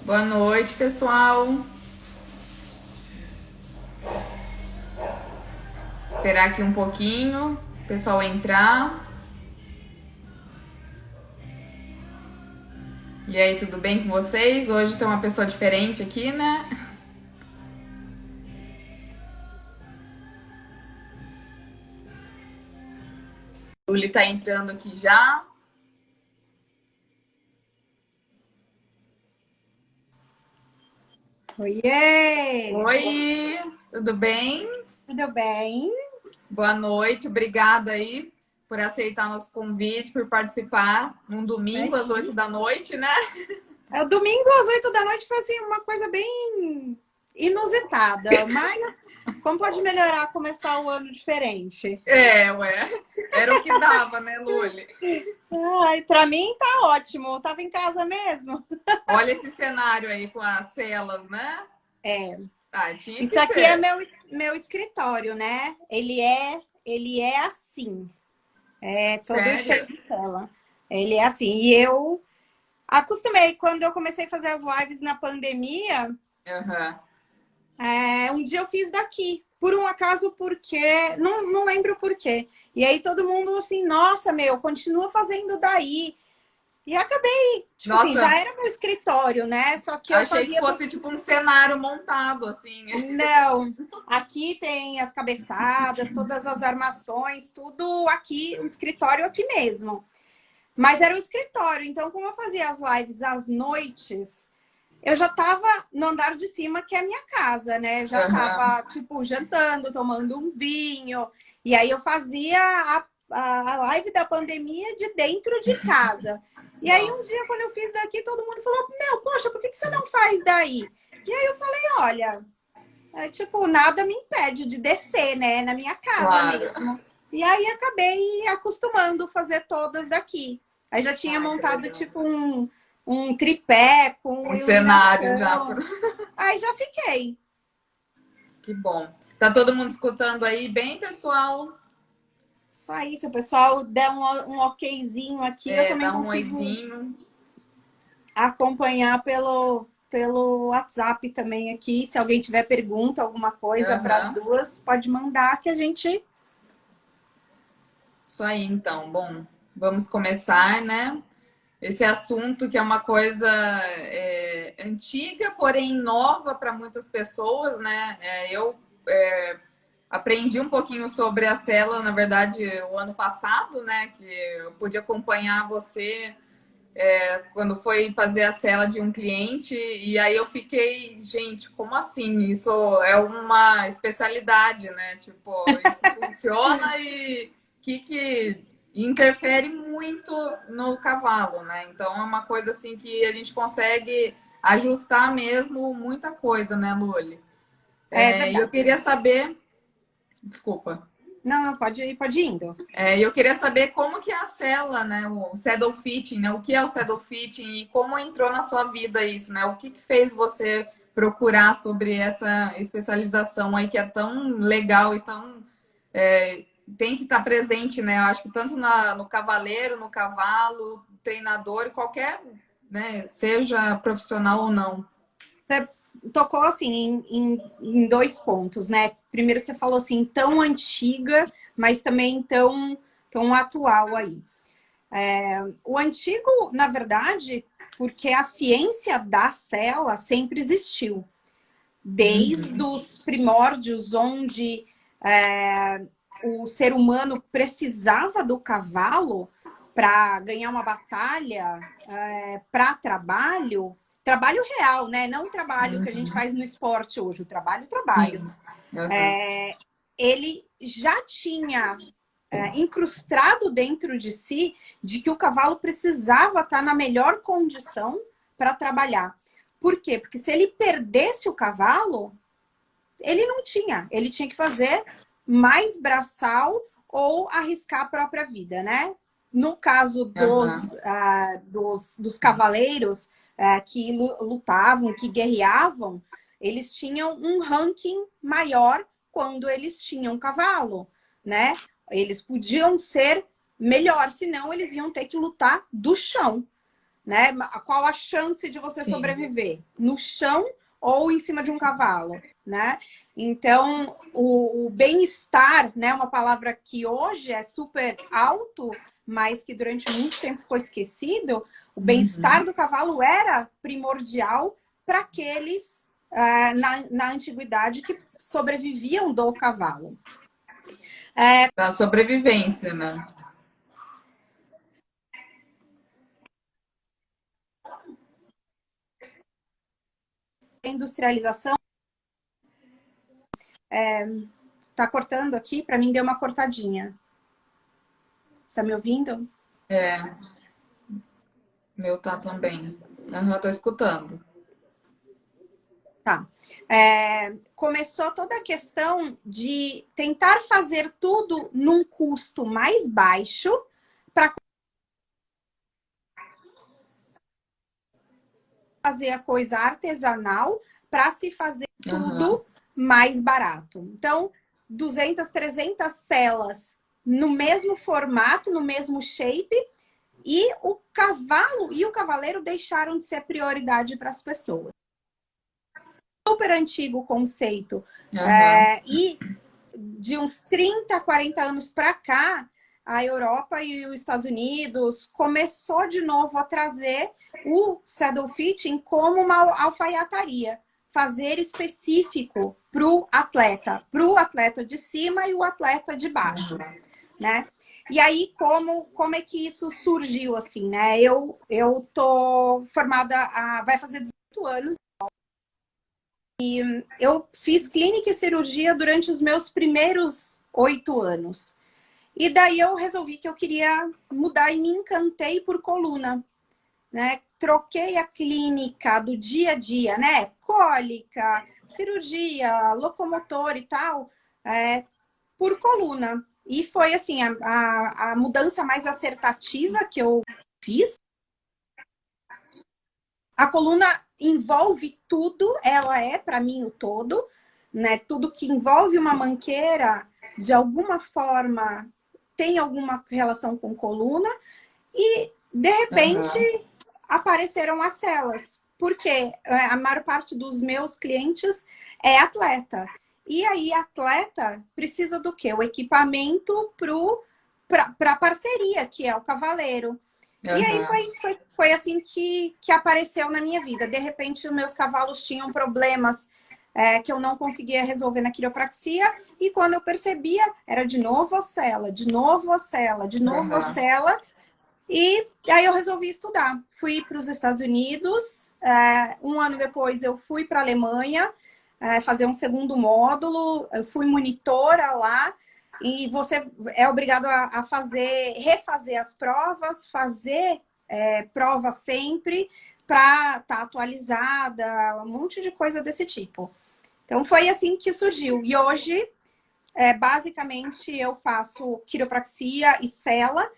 Boa noite, pessoal. Esperar aqui um pouquinho, o pessoal entrar. E aí, tudo bem com vocês? Hoje tem uma pessoa diferente aqui, né? O Uli tá entrando aqui já. Oiê! Oi, tudo bem? Tudo bem? Boa noite, obrigada aí por aceitar nosso convite, por participar num domingo às 8 Imagina. da noite, né? O domingo às 8 da noite foi assim, uma coisa bem inusitada, mas como pode melhorar começar o ano diferente? Ué, era o que dava, né, Luli? Ai, pra mim tá ótimo. Eu tava em casa mesmo. Olha esse cenário aí com as celas, né? É, Ah, tinha isso que aqui é ser. meu escritório, né? Ele é assim, é todo cheio Sério? de cela. Ele é assim. E eu acostumei quando eu comecei a fazer as lives na pandemia. Aham. Um dia eu fiz daqui, por um acaso, porque não lembro por quê. E aí todo mundo assim, nossa, meu, continua fazendo daí. E acabei, tipo assim, já Nossa, era meu escritório, né? Só que eu achei que fazia do. fosse tipo um cenário montado, assim. Não, aqui tem as cabeçadas, todas as armações, tudo aqui, o escritório aqui mesmo. Mas era o escritório, então, como eu fazia as lives às noites. Eu já estava no andar de cima, que é a minha casa, né? Eu já Aham. estava, tipo, jantando, tomando um vinho. E aí eu fazia a live da pandemia de dentro de casa. E aí um Nossa, dia, quando eu fiz daqui, todo mundo falou, meu, poxa, por que você não faz daí? E aí eu falei, olha, tipo, nada me impede de descer, né? Na minha casa claro. mesmo. E aí acabei acostumando fazer todas daqui. Aí já tinha Ai, que montado, legal. tipo, um tripé com Um cenário já. iluminação. Aí já fiquei. Que bom. Tá todo mundo escutando aí bem, pessoal? Só aí, se o pessoal der um okzinho aqui, eu também Dá um consigo oizinho. acompanhar pelo WhatsApp também aqui. Se alguém tiver pergunta, alguma coisa para as Aham. duas, pode mandar que a gente. Isso aí, então. Bom, vamos começar, né? Esse assunto que é uma coisa antiga, porém nova para muitas pessoas, né? Eu aprendi um pouquinho sobre a célula, na verdade, o ano passado, né? Que eu pude acompanhar você quando foi fazer a célula de um cliente, e aí eu fiquei, gente, como assim? Isso é uma especialidade, né? Tipo, isso funciona e que interfere muito no cavalo, né? Então é uma coisa assim que a gente consegue ajustar mesmo muita coisa, né, Luli? É E eu verdade. queria saber, desculpa. Não, não, pode ir indo. Eu queria saber como que é a cela, né? O saddle fitting, né? O que é o saddle fitting e como entrou na sua vida isso, né? O que fez você procurar sobre essa especialização aí que é tão legal e tão tem que estar presente, né? Eu acho que tanto no cavaleiro, no cavalo, treinador, qualquer, né? Seja profissional ou não. Você tocou assim em dois pontos, né? Primeiro você falou assim, tão antiga, mas também tão atual aí. O antigo, na verdade, porque a ciência da cela sempre existiu. Desde Uhum. os primórdios, onde o ser humano precisava do cavalo para ganhar uma batalha, para trabalho real, né? Não o trabalho que a gente faz no esporte hoje, o trabalho. Sim. Uhum. Ele já tinha incrustado dentro de si de que o cavalo precisava estar na melhor condição para trabalhar. Por quê? Porque se ele perdesse o cavalo, ele tinha que fazer mais braçal ou arriscar a própria vida, né? No caso Uhum. dos cavaleiros que lutavam, que guerreavam, eles tinham um ranking maior quando eles tinham cavalo, né? Eles podiam ser melhor, senão eles iam ter que lutar do chão. né? Qual a chance de você Sim. sobreviver? No chão ou em cima de um cavalo, né? Então, o bem-estar, né? Uma palavra que hoje é super alto, mas que durante muito tempo ficou esquecido. O bem-estar do cavalo era primordial para aqueles na antiguidade que sobreviviam do cavalo. Da sobrevivência, né? Industrialização tá cortando aqui, para mim deu uma cortadinha. Está me ouvindo? É, meu tá também. Aham, tô escutando. Tá. Começou toda a questão de tentar fazer tudo num custo mais baixo para fazer a coisa artesanal, para se fazer Aham. tudo mais barato. Então, 200, 300 celas no mesmo formato, no mesmo shape, e o cavalo e o cavaleiro deixaram de ser prioridade para as pessoas. Super antigo o conceito. Aham. E de uns 30, 40 anos para cá, a Europa e os Estados Unidos começou de novo a trazer o saddle fitting como uma alfaiataria, fazer específico para o atleta de cima e o atleta de baixo, né? E aí, como é que isso surgiu, assim, né? Eu tô formada, vai fazer 18 anos, e eu fiz clínica e cirurgia durante os meus primeiros 8 anos. E daí eu resolvi que eu queria mudar e me encantei por coluna, né? Troquei a clínica do dia a dia, né? Cólica, cirurgia, locomotor e tal, por coluna. E foi assim, a mudança mais acertativa que eu fiz. A coluna envolve tudo, ela é para mim o todo, né? Tudo que envolve uma manqueira, de alguma forma, tem alguma relação com coluna. E, de repente, Aham. apareceram as celas. Porque a maior parte dos meus clientes é atleta. E aí, atleta precisa do quê? O equipamento para a parceria, que é o cavaleiro. E aí Aham. foi assim que apareceu na minha vida. De repente, os meus cavalos tinham problemas que eu não conseguia resolver na quiropraxia. E quando eu percebia, era de novo a cela, de novo a cela, de novo a Aham. cela. E aí eu resolvi estudar. Fui para os Estados Unidos. Um ano depois eu fui para a Alemanha fazer um segundo módulo. Eu fui monitora lá. E você é obrigado a refazer as provas, fazer prova sempre para estar atualizada, um monte de coisa desse tipo. Então foi assim que surgiu. E hoje, basicamente, eu faço quiropraxia e sela.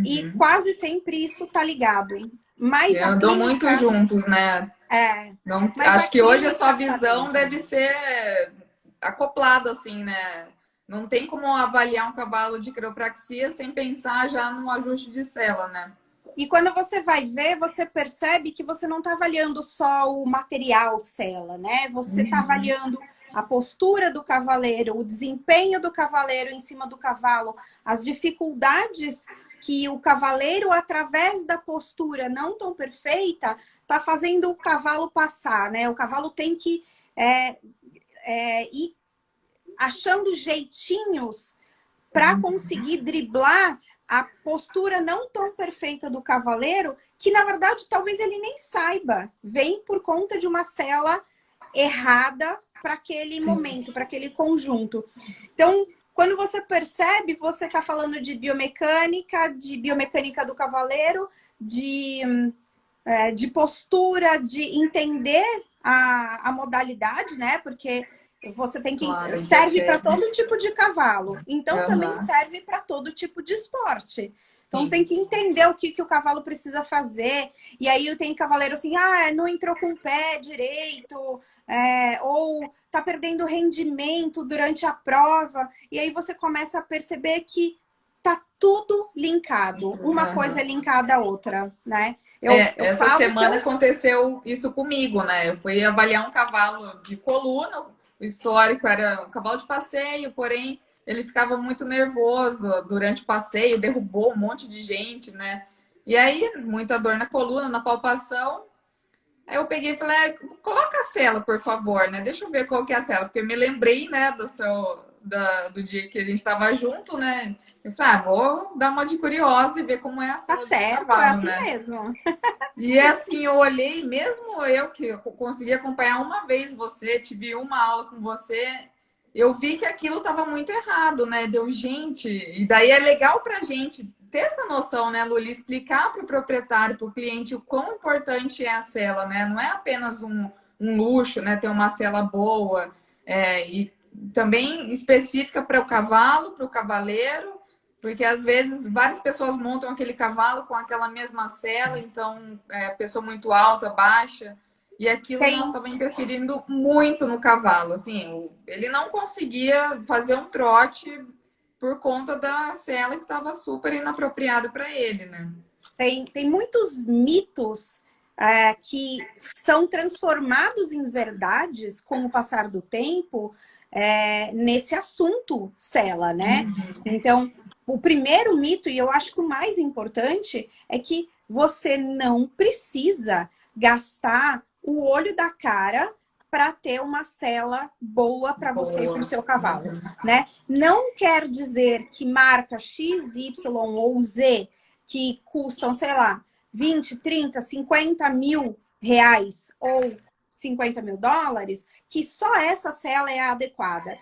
E Uhum. quase sempre isso tá ligado. Que Mas a andam muito clínica juntos, né? é, Não, mas a acho que hoje a sua clínica tá visão dentro. deve ser acoplada, assim, né? Não tem como avaliar um cavalo de quiropraxia sem pensar já no ajuste de sela, né? E quando você vai ver, você percebe que você não está avaliando só o material cela, né? Você está avaliando a postura do cavaleiro, o desempenho do cavaleiro em cima do cavalo, as dificuldades que o cavaleiro, através da postura não tão perfeita, está fazendo o cavalo passar, né? O cavalo tem que ir achando jeitinhos para conseguir driblar a postura não tão perfeita do cavaleiro, que na verdade talvez ele nem saiba, vem por conta de uma cela errada para aquele momento, para aquele conjunto. Então, quando você percebe, você está falando de biomecânica do cavaleiro, de postura, de entender a modalidade, né? Porque você tem que. Claro, Serve para interfere. todo tipo de cavalo. Então, também Aham. serve para todo tipo de esporte. Então, tem Sim. que entender o que o cavalo precisa fazer. E aí, tem cavaleiro assim, não entrou com o pé direito, ou tá perdendo rendimento durante a prova. E aí, você começa a perceber que tá tudo linkado. Uma coisa é Aham. linkada à outra, né? Essa falo semana aconteceu isso comigo, né? Eu fui avaliar um cavalo de coluna, o histórico era um cavalo de passeio, porém ele ficava muito nervoso durante o passeio, derrubou um monte de gente, né? E aí, muita dor na coluna, na palpação. Aí eu peguei e falei, coloca a cela, por favor, né? Deixa eu ver qual que é a cela, porque eu me lembrei, né, do dia que a gente estava junto, né? Eu falei, vou dar uma de curiosa e ver como é a tá cela desse certo, é cavalo, assim né? mesmo. E assim, eu olhei, mesmo eu que consegui acompanhar uma vez você, tive uma aula com você, eu vi que aquilo estava muito errado, né? Deu, gente, e daí é legal para a gente ter essa noção, né, Luli, explicar para o proprietário, para o cliente, o quão importante é a cela, né? Não é apenas um luxo, né? Ter uma cela boa, e também específica para o cavalo, para o cavaleiro. Porque às vezes várias pessoas montam aquele cavalo com aquela mesma sela, então pessoa muito alta, baixa, e aquilo nós Tem, estava interferindo muito no cavalo. Assim, ele não conseguia fazer um trote por conta da sela que estava super inapropriado para ele, né? tem muitos mitos que são transformados em verdades com o passar do tempo nesse assunto sela, né? Então, o primeiro mito, e eu acho que o mais importante, é que você não precisa gastar o olho da cara para ter uma sela boa para você e para o Boa. seu cavalo, né? Não quer dizer que marca X, Y ou Z que custam, sei lá, 20, 30, 50 mil reais ou 50 mil dólares, que só essa cela é a adequada.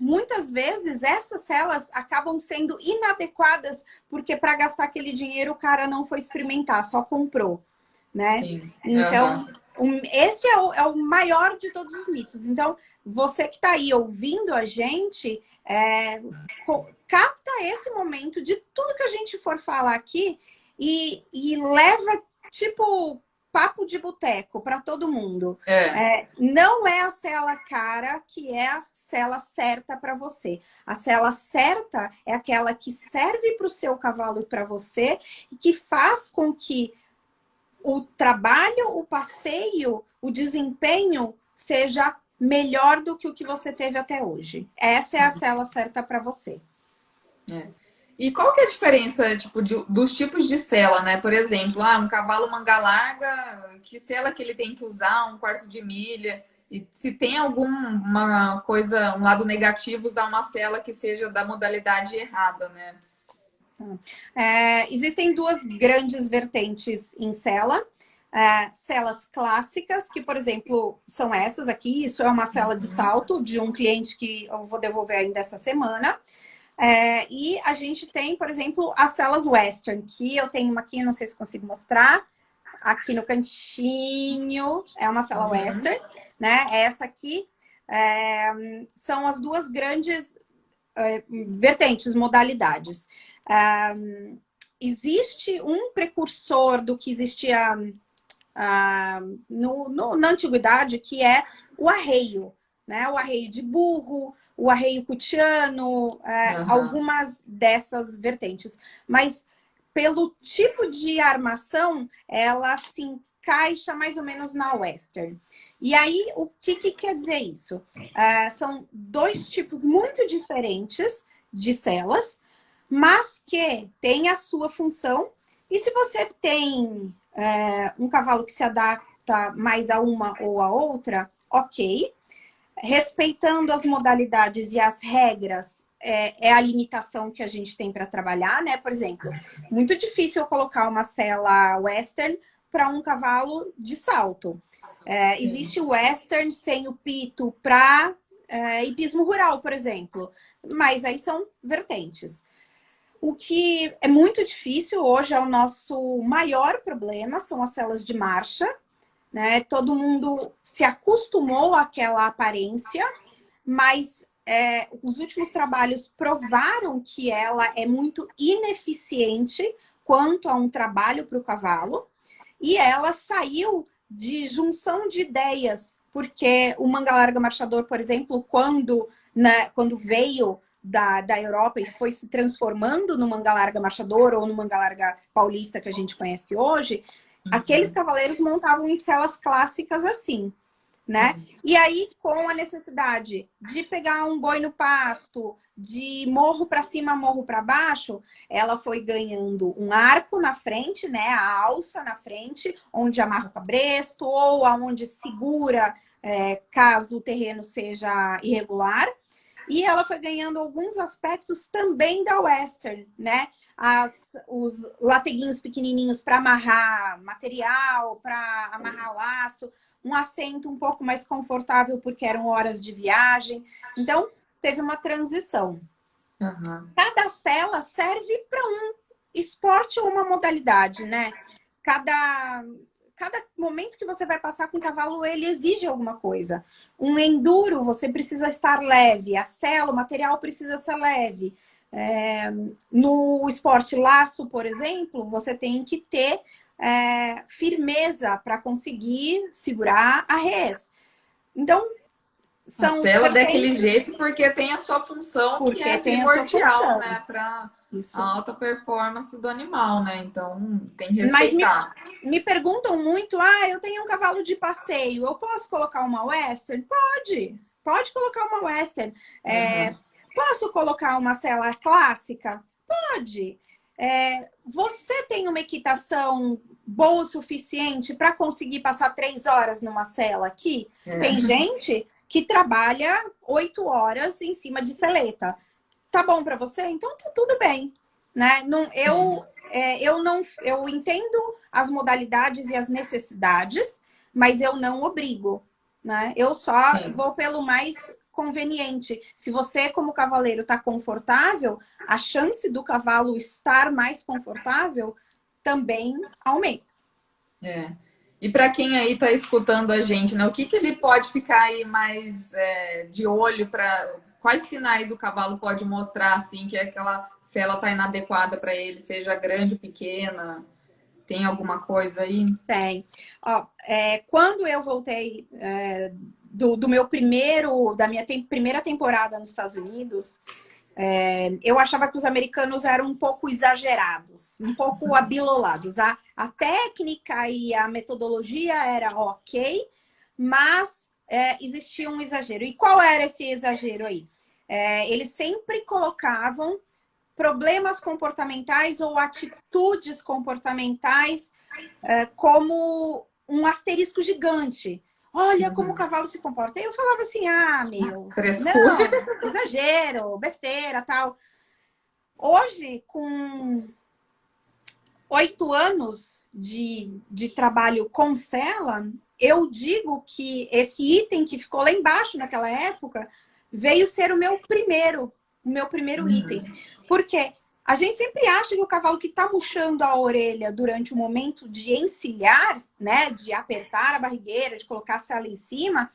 Muitas vezes essas celas acabam sendo inadequadas porque para gastar aquele dinheiro o cara não foi experimentar, só comprou, né? Sim. Então, esse é o maior de todos os mitos. Então, você que está aí ouvindo a gente, capta esse momento de tudo que a gente for falar aqui e leva, tipo, papo de boteco para todo mundo. Não é a cela cara que é a cela certa para você. A cela certa é aquela que serve para o seu cavalo e para você e que faz com que o trabalho, o passeio, o desempenho seja melhor do que o que você teve até hoje. Essa é a cela certa para você. E qual que é a diferença, tipo, dos tipos de sela, né? Por exemplo, um cavalo manga larga, que sela que ele tem que usar, um quarto de milha? E se tem alguma coisa, um lado negativo, usar uma sela que seja da modalidade errada, né? Existem duas grandes vertentes em sela. Celas clássicas, que, por exemplo, são essas aqui. Isso é uma cela de salto de um cliente que eu vou devolver ainda essa semana. E a gente tem, por exemplo, as celas western, que eu tenho uma aqui, não sei se consigo mostrar. Aqui no cantinho é uma cela western, né? Essa aqui são as duas grandes vertentes, modalidades. Existe um precursor do que existia na antiguidade, que é o arreio, né? O arreio de burro, o arreio cutiano, algumas dessas vertentes. Mas pelo tipo de armação, ela se encaixa mais ou menos na western. E aí, o que quer dizer isso? São dois tipos muito diferentes de celas, mas que têm a sua função. E se você tem um cavalo que se adapta mais a uma ou a outra, ok. Respeitando as modalidades e as regras, é a limitação que a gente tem para trabalhar, né? Por exemplo, muito difícil eu colocar uma sela western para um cavalo de salto. Existe o western sem o pito para hipismo rural, por exemplo. Mas aí são vertentes. O que é muito difícil hoje é o nosso maior problema, são as celas de marcha, né? Todo mundo se acostumou àquela aparência, mas os últimos trabalhos provaram que ela é muito ineficiente quanto a um trabalho para o cavalo, e ela saiu de junção de ideias, porque o manga larga marchador, por exemplo, quando veio da Europa e foi se transformando no manga larga marchador ou no manga larga paulista que a gente conhece hoje, aqueles cavaleiros montavam em celas clássicas assim, né? E aí, com a necessidade de pegar um boi no pasto, de morro para cima, morro para baixo, ela foi ganhando um arco na frente, né? A alça na frente, onde amarra o cabresto, ou aonde segura, caso o terreno seja irregular. E ela foi ganhando alguns aspectos também da western, né? Os lateguinhos pequenininhos para amarrar material, para amarrar laço, um assento um pouco mais confortável porque eram horas de viagem. Então, teve uma transição. Uhum. Cada cela serve para um esporte ou uma modalidade, né? Cada momento que você vai passar com o cavalo, ele exige alguma coisa. Um enduro, você precisa estar leve. A sela, o material precisa ser leve. No esporte laço, por exemplo, você tem que ter firmeza para conseguir segurar a res. Então, A são cela daquele vertentes, jeito porque tem a sua função, que porque é tem a sua primordial, função. né? Para Isso. a alta performance do animal, né? Então, tem que Mas respeitar. me perguntam muito, eu tenho um cavalo de passeio, eu posso colocar uma western? Pode colocar uma western. Posso colocar uma sela clássica? Pode. Você tem uma equitação boa o suficiente para conseguir passar 3 horas numa sela aqui? Tem gente que trabalha 8 horas em cima de seleta. Tá bom para você? Então tá tudo bem, né? Eu entendo as modalidades e as necessidades, mas eu não obrigo, né? Eu só vou pelo mais conveniente. Se você, como cavaleiro, está confortável, a chance do cavalo estar mais confortável também aumenta. E para quem aí está escutando a gente, né? O que ele pode ficar aí mais de olho para quais sinais o cavalo pode mostrar assim que se ela está inadequada para ele, seja grande ou pequena? Tem alguma coisa aí? Tem. Quando eu voltei da minha primeira temporada nos Estados Unidos, eu achava que os americanos eram um pouco exagerados, um pouco abilolados. A técnica e a metodologia era ok, mas existia um exagero. E qual era esse exagero aí? Eles sempre colocavam problemas comportamentais ou atitudes comportamentais como um asterisco gigante. Olha como o cavalo se comporta. Aí eu falava assim, Frescura. não, exagero, besteira, tal. Hoje, com 8 anos de trabalho com sela, eu digo que esse item que ficou lá embaixo naquela época veio ser o meu primeiro item. Porque a gente sempre acha que o cavalo que está murchando a orelha durante o momento de encilhar, né, de apertar a barrigueira, de colocar a sela em cima,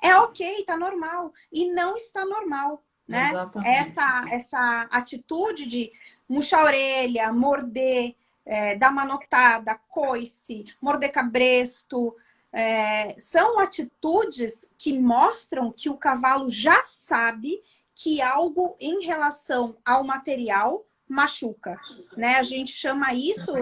é ok, tá normal. E não está normal, né? Essa atitude de murchar a orelha, morder, dar uma notada, coice, morder cabresto, são atitudes que mostram que o cavalo já sabe que algo em relação ao material machuca, né? A gente chama isso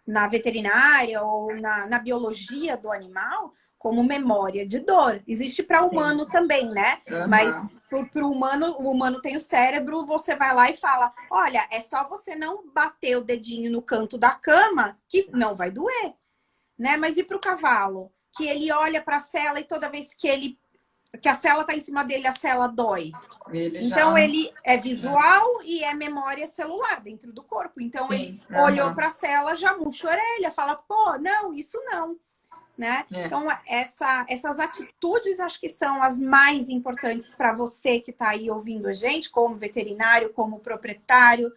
na veterinária ou na biologia do animal como memória de dor. Existe para humano também, né? Mas para o humano tem o cérebro, você vai lá e fala, olha, é só você não bater o dedinho no canto da cama que não vai doer, né? Mas e para o cavalo? Que ele olha para a sela e toda vez que a sela está em cima dele, a sela dói. Então, ele é visual e é memória celular dentro do corpo. Então, ele olhou para a sela, já murcha a orelha, fala, pô, não, isso não. Né? Então, essas atitudes acho que são as mais importantes para você que está aí ouvindo a gente, como veterinário, como proprietário,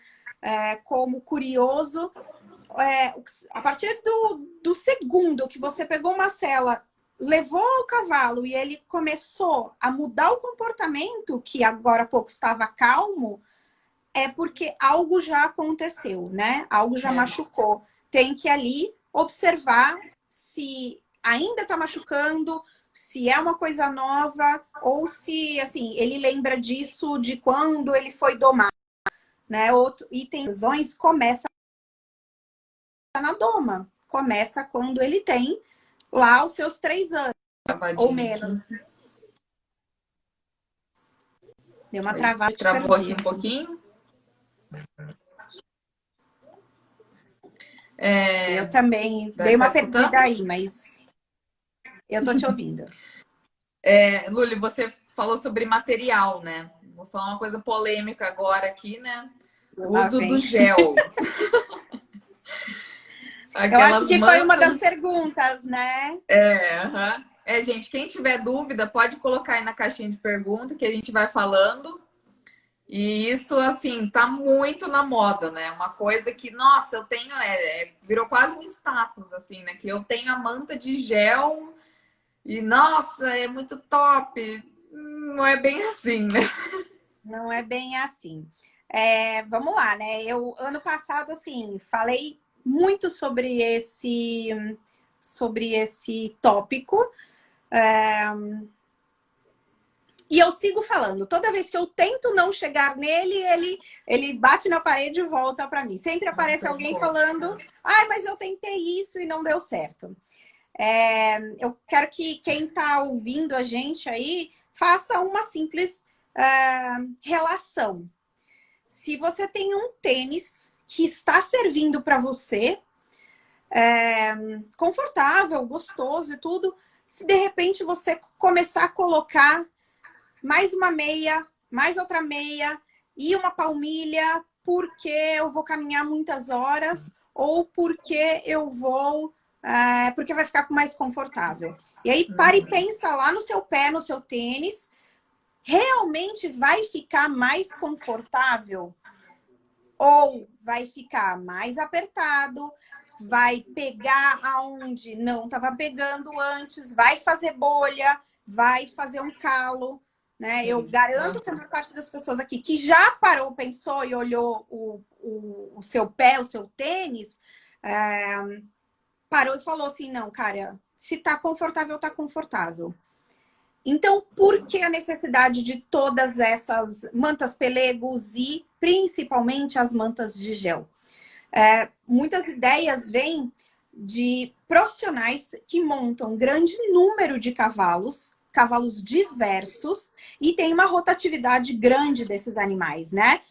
como curioso. A partir do segundo que você pegou uma sela, levou o cavalo e ele começou a mudar o comportamento, que agora há pouco estava calmo, é porque algo já aconteceu, né? Algo já machucou. Tem que ali observar se ainda está machucando, se é uma coisa nova, ou se, assim, ele lembra disso de quando ele foi domar, né? E tem lesões, começa na doma. começa quando ele tem lá os seus 3 anos, ou menos. Deu uma travada. Travou aqui um pouquinho. Eu também dei uma perdida aí, mas eu tô te ouvindo. Luli, você falou sobre material, né? Vou falar uma coisa polêmica agora aqui, né? O uso do gel. Eu acho que foi uma das perguntas, né? Gente, quem tiver dúvida, pode colocar aí na caixinha de pergunta que a gente vai falando. E isso, assim, tá muito na moda, né? Uma coisa que, nossa, eu tenho, virou quase um status, assim, né? Que eu tenho a manta de gel e, nossa, é muito top. Não é bem assim, né? Não é bem assim. Vamos lá, né? Eu, ano passado, assim, falei muito sobre esse tópico. E eu sigo falando. Toda vez que eu tento não chegar nele, ele bate na parede e volta para mim. Sempre aparece alguém falando: ai, mas eu tentei isso e não deu certo. Eu quero que quem está ouvindo a gente aí faça uma simples relação. Se você tem um tênis que está servindo para você, confortável, gostoso e tudo, se de repente você começar a colocar mais uma meia, mais outra meia e uma palmilha, porque eu vou caminhar muitas horas ou porque eu vou... porque vai ficar mais confortável. E aí, para e pensa lá no seu pé, no seu tênis. Realmente vai ficar mais confortável? Ou vai ficar mais apertado? Vai pegar aonde não estava pegando antes? Vai fazer bolha? Vai fazer um calo? Né? Eu garanto que a maior parte das pessoas aqui que já parou, pensou e olhou o seu pé, o seu tênis, parou e falou assim, não, cara, se tá confortável, tá confortável. Então, por que a necessidade de todas essas mantas pelegos e principalmente as mantas de gel? Muitas ideias vêm de profissionais que montam grande número de cavalos diversos, e tem uma rotatividade grande desses animais, né?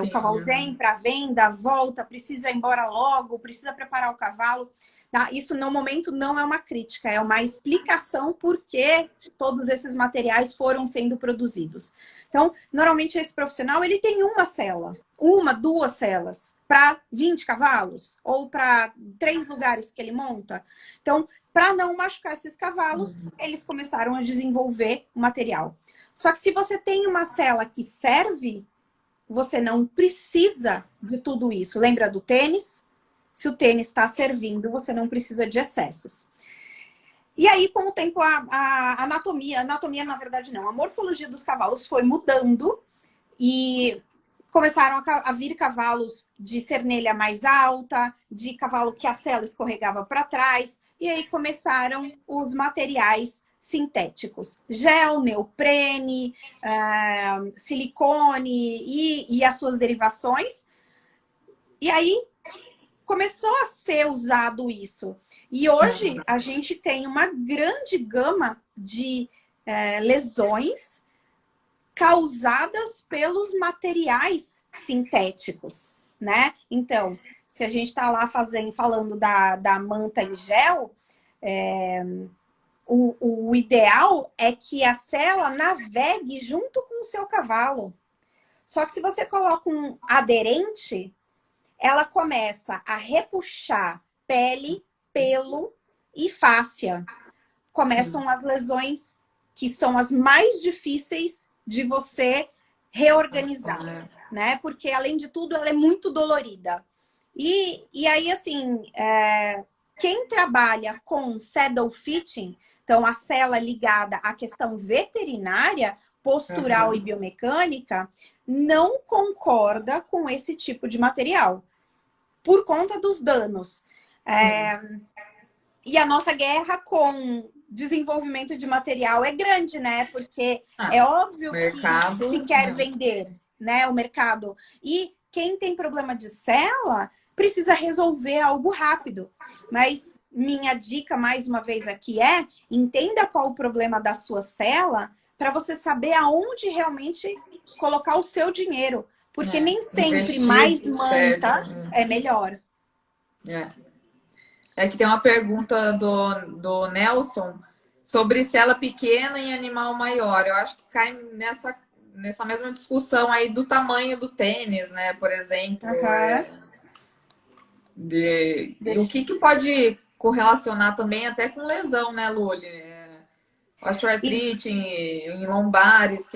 O cavalo vem para venda, volta, precisa ir embora logo, precisa preparar o cavalo. Tá? Isso, no momento, não é uma crítica, é uma explicação por que todos esses materiais foram sendo produzidos. Então, normalmente, esse profissional ele tem uma cela, 2 celas, para 20 cavalos, ou para 3 lugares que ele monta. Então, para não machucar esses cavalos, eles começaram a desenvolver o material. Só que se você tem uma cela que serve, você não precisa de tudo isso. Lembra do tênis? Se o tênis está servindo, você não precisa de excessos. E aí, com o tempo, a anatomia, na verdade não, a morfologia dos cavalos foi mudando e começaram a vir cavalos de cernelha mais alta, de cavalo que a sela escorregava para trás, e aí começaram os materiais sintéticos. Gel, neoprene, silicone e as suas derivações. E aí começou a ser usado isso. E hoje a gente tem uma grande gama de lesões causadas pelos materiais sintéticos, né? Então, se a gente está lá falando da manta em gel, o ideal é que a sela navegue junto com o seu cavalo. Só que se você coloca um aderente, ela começa a repuxar pele, pelo e fáscia. Começam as lesões que são as mais difíceis de você reorganizar, né? Porque, além de tudo, ela é muito dolorida. E aí, assim, quem trabalha com saddle fitting, então a sela ligada à questão veterinária, postural e biomecânica, não concorda com esse tipo de material, por conta dos danos. E a nossa guerra com desenvolvimento de material é grande, né? Porque é óbvio que se quer vender, né, o mercado. E quem tem problema de sela precisa resolver algo rápido. Mas minha dica, mais uma vez aqui, entenda qual o problema da sua cela para você saber aonde realmente colocar o seu dinheiro. Porque nem sempre mais manta é melhor. É que tem uma pergunta do Nelson sobre cela pequena em animal maior. Eu acho que cai nessa mesma discussão aí do tamanho do tênis, né? Por exemplo. O que pode correlacionar também até com lesão, né, Luli? Osteoartrite em lombares,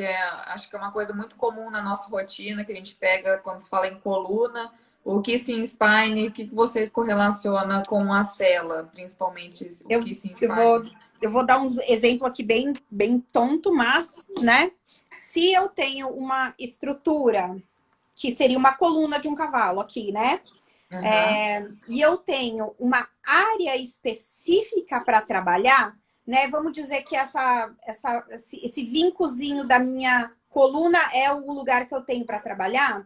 acho que é uma coisa muito comum na nossa rotina, que a gente pega quando se fala em coluna. O kissing spine, o que você correlaciona com a cela, principalmente o kissing spine? Eu vou dar um exemplo aqui bem tonto, mas, né? Se eu tenho uma estrutura que seria uma coluna de um cavalo aqui, né? E eu tenho uma área específica para trabalhar, né? Vamos dizer que esse vincozinho da minha coluna é o lugar que eu tenho para trabalhar.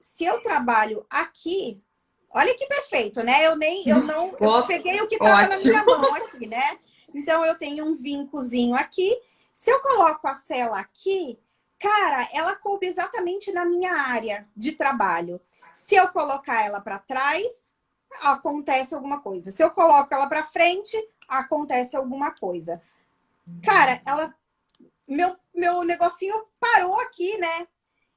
Se eu trabalho aqui, olha que perfeito, né? Eu peguei o que estava na minha mão aqui, né? Então eu tenho um vincozinho aqui. Se eu coloco a cela aqui, cara, ela coube exatamente na minha área de trabalho. Se eu colocar ela para trás, acontece alguma coisa. Se eu coloco ela para frente, acontece alguma coisa. Cara, meu negocinho parou aqui, né?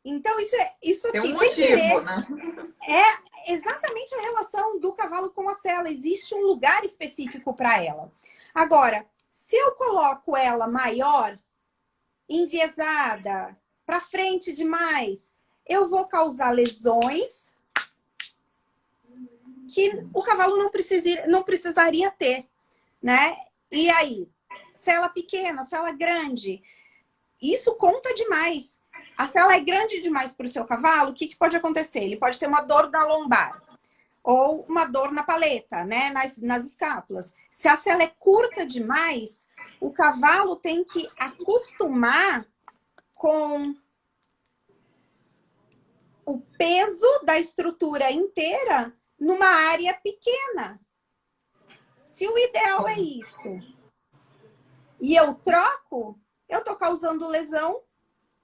Então, isso tem aqui, um motivo, né? É exatamente a relação do cavalo com a cela. Existe um lugar específico para ela. Agora, se eu coloco ela maior, enviesada, para frente demais, eu vou causar lesões que o cavalo não precisaria ter, né? E aí, cela pequena, cela grande, isso conta demais. A cela é grande demais para o seu cavalo, o que pode acontecer? Ele pode ter uma dor na lombar ou uma dor na paleta, né? Nas escápulas. Se a cela é curta demais, o cavalo tem que acostumar com o peso da estrutura inteira numa área pequena. Se o ideal é isso e eu troco, eu tô causando lesão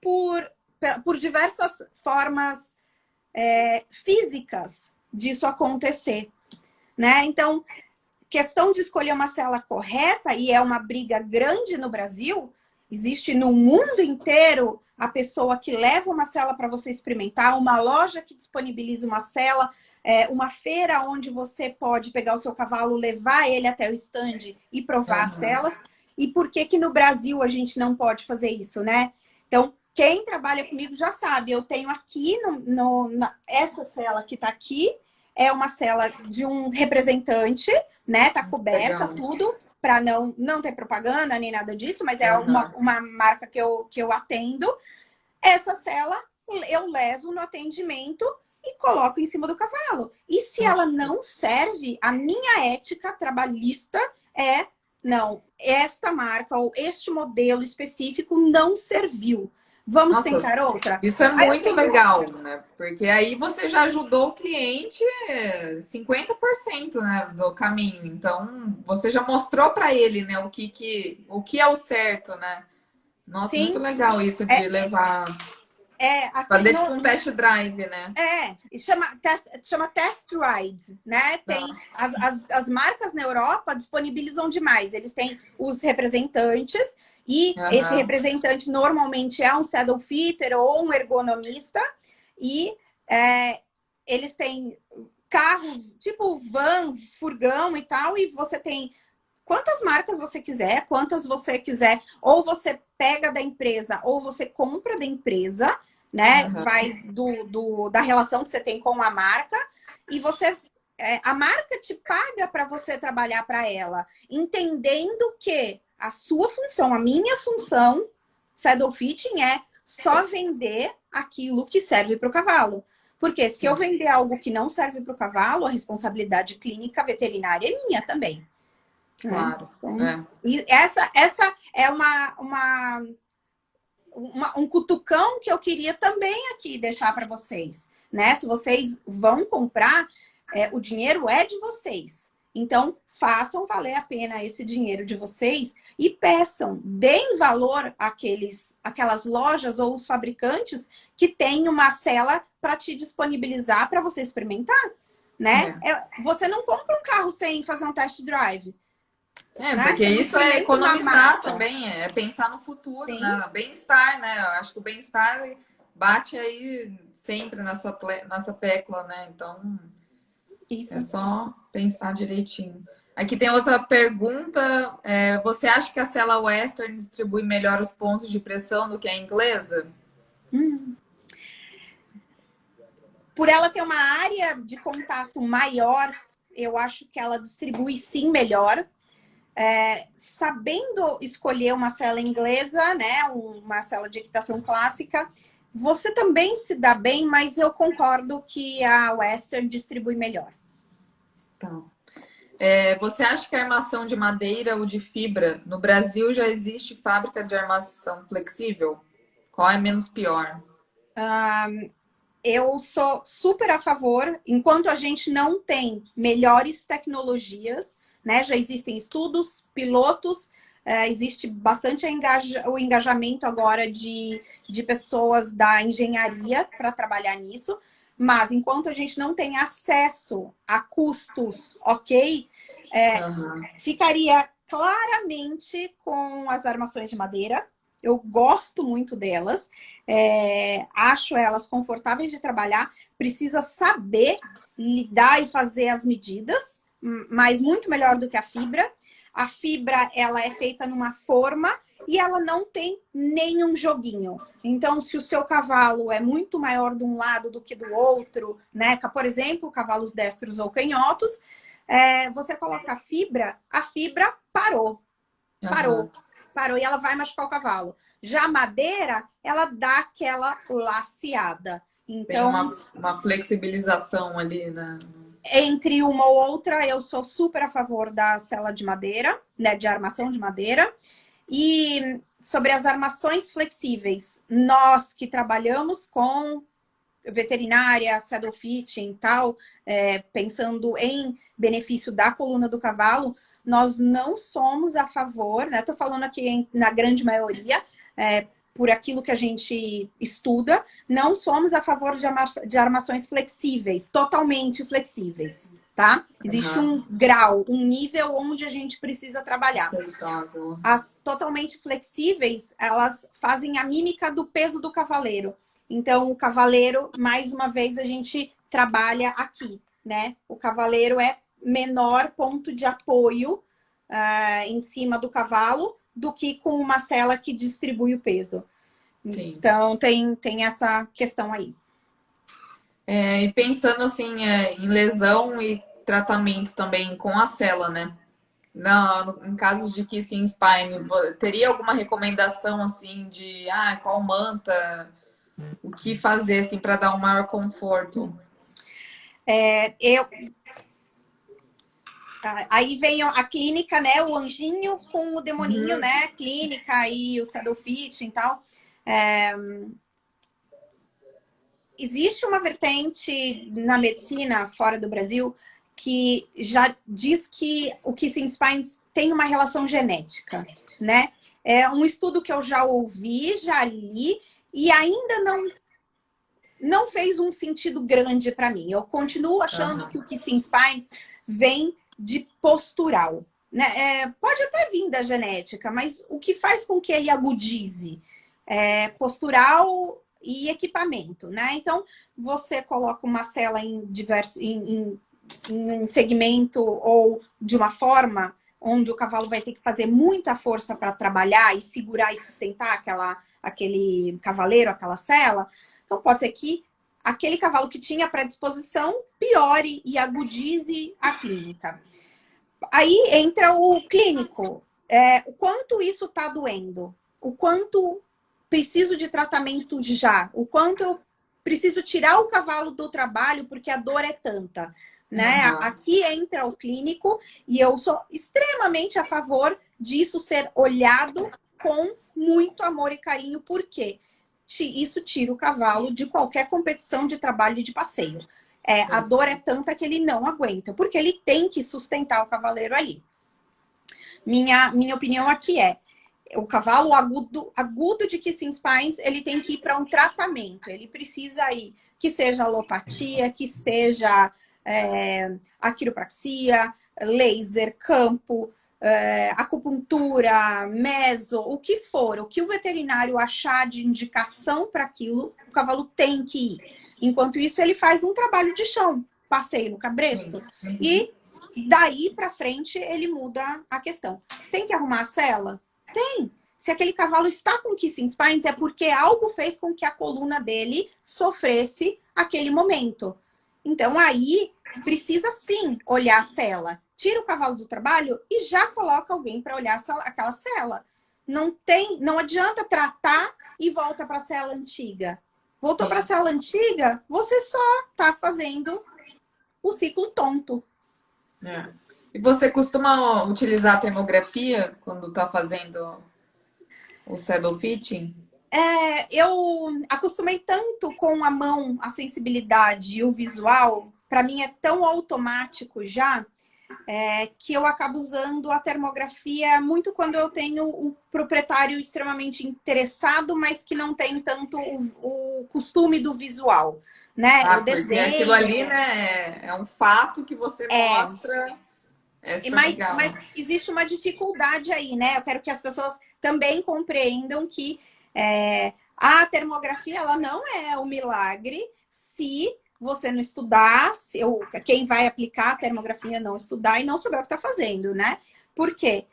por diversas formas físicas disso acontecer, né? Então, questão de escolher uma cela correta, e é uma briga grande no Brasil, existe no mundo inteiro a pessoa que leva uma cela para você experimentar, uma loja que disponibiliza uma cela, uma feira onde você pode pegar o seu cavalo, levar ele até o stand e provar as celas. E por que no Brasil a gente não pode fazer isso, né? Então, quem trabalha comigo já sabe, eu tenho aqui, essa cela que tá aqui, é uma cela de um representante, né? Tá coberta, tudo, para não ter propaganda nem nada disso, mas é uma marca que eu atendo. Essa cela eu levo no atendimento e coloco em cima do cavalo. E se ela não serve, a minha ética trabalhista não, esta marca ou este modelo específico não serviu. Vamos tentar outra? Isso é muito legal, né? Porque aí você já ajudou o cliente 50%, né, do caminho. Então, você já mostrou para ele, né, o que é o certo, né? Nossa, sim, muito legal isso de levar... assim, fazer tipo um test drive, né? Chama test ride, né? Tem as marcas na Europa disponibilizam demais. Eles têm os representantes e esse representante normalmente é um saddle fitter ou um ergonomista e eles têm carros tipo van, furgão e tal, e você tem quantas marcas você quiser, ou você pega da empresa, ou você compra da empresa, né? Vai da relação que você tem com a marca, e a marca te paga para você trabalhar para ela, entendendo que a sua função, a minha função, saddle fitting, é só vender aquilo que serve para o cavalo. Porque se eu vender algo que não serve para o cavalo, a responsabilidade clínica veterinária é minha também. Claro. Então, e essa é um cutucão que eu queria também aqui deixar para vocês. né? Se vocês vão comprar, o dinheiro é de vocês. Então, façam valer a pena esse dinheiro de vocês e peçam, deem valor àquelas lojas ou os fabricantes que têm uma cela para te disponibilizar para você experimentar, né? Você não compra um carro sem fazer um test drive. Né? Porque Você não isso é experimenta uma economizar marca. também, é pensar no futuro, Sim. né? Bem-estar, né? Eu acho que o bem-estar bate aí sempre nessa tecla, né? Então, Isso. é só pensar direitinho. Aqui tem outra pergunta. Você acha que a cela Western distribui melhor os pontos de pressão do que a inglesa? Por ela ter uma área de contato maior, eu acho que ela distribui sim melhor. Sabendo escolher uma cela inglesa, né, uma cela de equitação clássica, você também se dá bem, mas eu concordo que a Western distribui melhor. Tá. Você acha que a armação de madeira ou de fibra no Brasil já existe fábrica de armação flexível? Qual é menos pior? Eu sou super a favor, enquanto a gente não tem melhores tecnologias, né? Já existem estudos, pilotos, existe bastante o engajamento agora de pessoas da engenharia para trabalhar nisso, mas enquanto a gente não tem acesso a custos, ok, ficaria claramente com as armações de madeira. Eu gosto muito delas, acho elas confortáveis de trabalhar, precisa saber lidar e fazer as medidas, mas muito melhor do que a fibra. A fibra, ela é feita numa forma e ela não tem nenhum joguinho. Então, se o seu cavalo é muito maior de um lado do que do outro, né? Por exemplo, cavalos destros ou canhotos, você coloca a fibra parou. Parou e ela vai machucar o cavalo. Já a madeira, ela dá aquela laceada. Então, tem uma flexibilização ali, né? Entre uma ou outra, eu sou super a favor da cela de madeira, né, de armação de madeira. E sobre as armações flexíveis, nós que trabalhamos com veterinária, saddle fitting e tal, pensando em benefício da coluna do cavalo, nós não somos a favor, né? Estou falando aqui na grande maioria, por aquilo que a gente estuda, não somos a favor de armações flexíveis, totalmente flexíveis, tá? Existe um grau, um nível onde a gente precisa trabalhar. Aceitável. As totalmente flexíveis, elas fazem a mímica do peso do cavaleiro. Então, o cavaleiro, mais uma vez, a gente trabalha aqui, né? O cavaleiro é menor ponto de apoio em cima do cavalo do que com uma cela que distribui o peso. Sim. Então, tem essa questão aí. E pensando assim em lesão e tratamento também com a cela, né? Em casos de kissing spine, teria alguma recomendação assim de qual manta, o que fazer assim para dar um maior conforto? Aí vem a clínica, né? O anjinho com o demoninho, né? Clínica e o saddle fitting e tal. Existe uma vertente na medicina fora do Brasil que já diz que o kissing spines tem uma relação genética, né? É um estudo que eu já ouvi, já li e ainda não fez um sentido grande para mim. Eu continuo achando que o kissing spine vem de postural, né? Pode até vir da genética, mas o que faz com que ele agudize é postural e equipamento, né? Então, você coloca uma cela em um segmento ou de uma forma onde o cavalo vai ter que fazer muita força para trabalhar e segurar e sustentar aquele cavaleiro, aquela cela. Então, pode ser que aquele cavalo que tinha predisposição piore e agudize a clínica. Aí entra o clínico. O quanto isso está doendo? O quanto preciso de tratamento já? O quanto eu preciso tirar o cavalo do trabalho porque a dor é tanta? Né? Aqui entra o clínico e eu sou extremamente a favor disso ser olhado com muito amor e carinho. Por quê? isso tira o cavalo de qualquer competição de trabalho e de passeio. A dor é tanta que ele não aguenta, porque ele tem que sustentar o cavaleiro ali. Minha opinião aqui o cavalo agudo de Kissing Spines, ele tem que ir para um tratamento. Ele precisa ir, que seja alopatia, que seja a quiropraxia, laser, campo, acupuntura, meso, o que for. O que o veterinário achar de indicação para aquilo, o cavalo tem que ir. Enquanto isso, ele faz um trabalho de chão, passeio no cabresto. E daí para frente, ele muda a questão. Tem que arrumar a sela? Tem. Se aquele cavalo está com Kissing Spines, é porque algo fez com que a coluna dele sofresse aquele momento. Então, aí, precisa sim olhar a sela. Tira o cavalo do trabalho e já coloca alguém para olhar aquela sela. Não adianta tratar e volta para a sela antiga. Voltou para a sela antiga, você só está fazendo o ciclo tonto. E você costuma utilizar a termografia quando está fazendo o saddle fitting? Eu acostumei tanto com a mão, a sensibilidade e o visual, para mim é tão automático já, que eu acabo usando a termografia muito quando eu tenho o proprietário extremamente interessado, mas que não tem tanto o costume do visual, né? O desenho. Aquilo ali, né, é um fato que você mostra. Mas existe uma dificuldade aí, né? Eu quero que as pessoas também compreendam que a termografia ela não é um milagre se você não estudar, quem vai aplicar a termografia não estudar e não souber o que está fazendo, né? Por quê?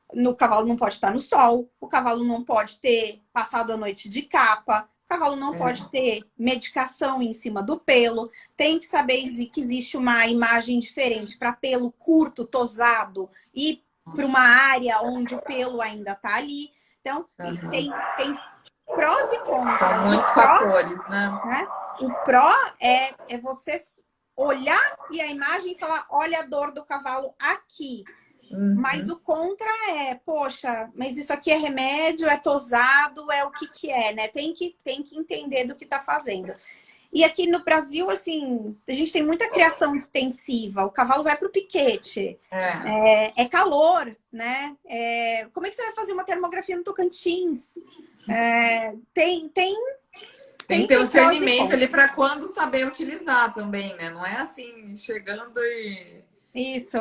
O cavalo não pode estar no sol, o cavalo não pode ter passado a noite de capa, o cavalo não pode ter medicação em cima do pelo, tem que saber que existe uma imagem diferente para pelo curto, tosado e para uma área onde o pelo ainda está ali. Então, tem prós e contras. São muitos fatores, né? O pró é você olhar e a imagem e falar, olha a dor do cavalo aqui. Mas o contra poxa, mas isso aqui é remédio, é tosado, é o que é, né? Tem que entender do que tá fazendo. E aqui no Brasil, assim, a gente tem muita criação extensiva. O cavalo vai pro piquete. É calor, né? Como é que você vai fazer uma termografia no Tocantins? Tem que ter um discernimento ali para quando saber utilizar também, né? Não é assim, chegando e... Isso.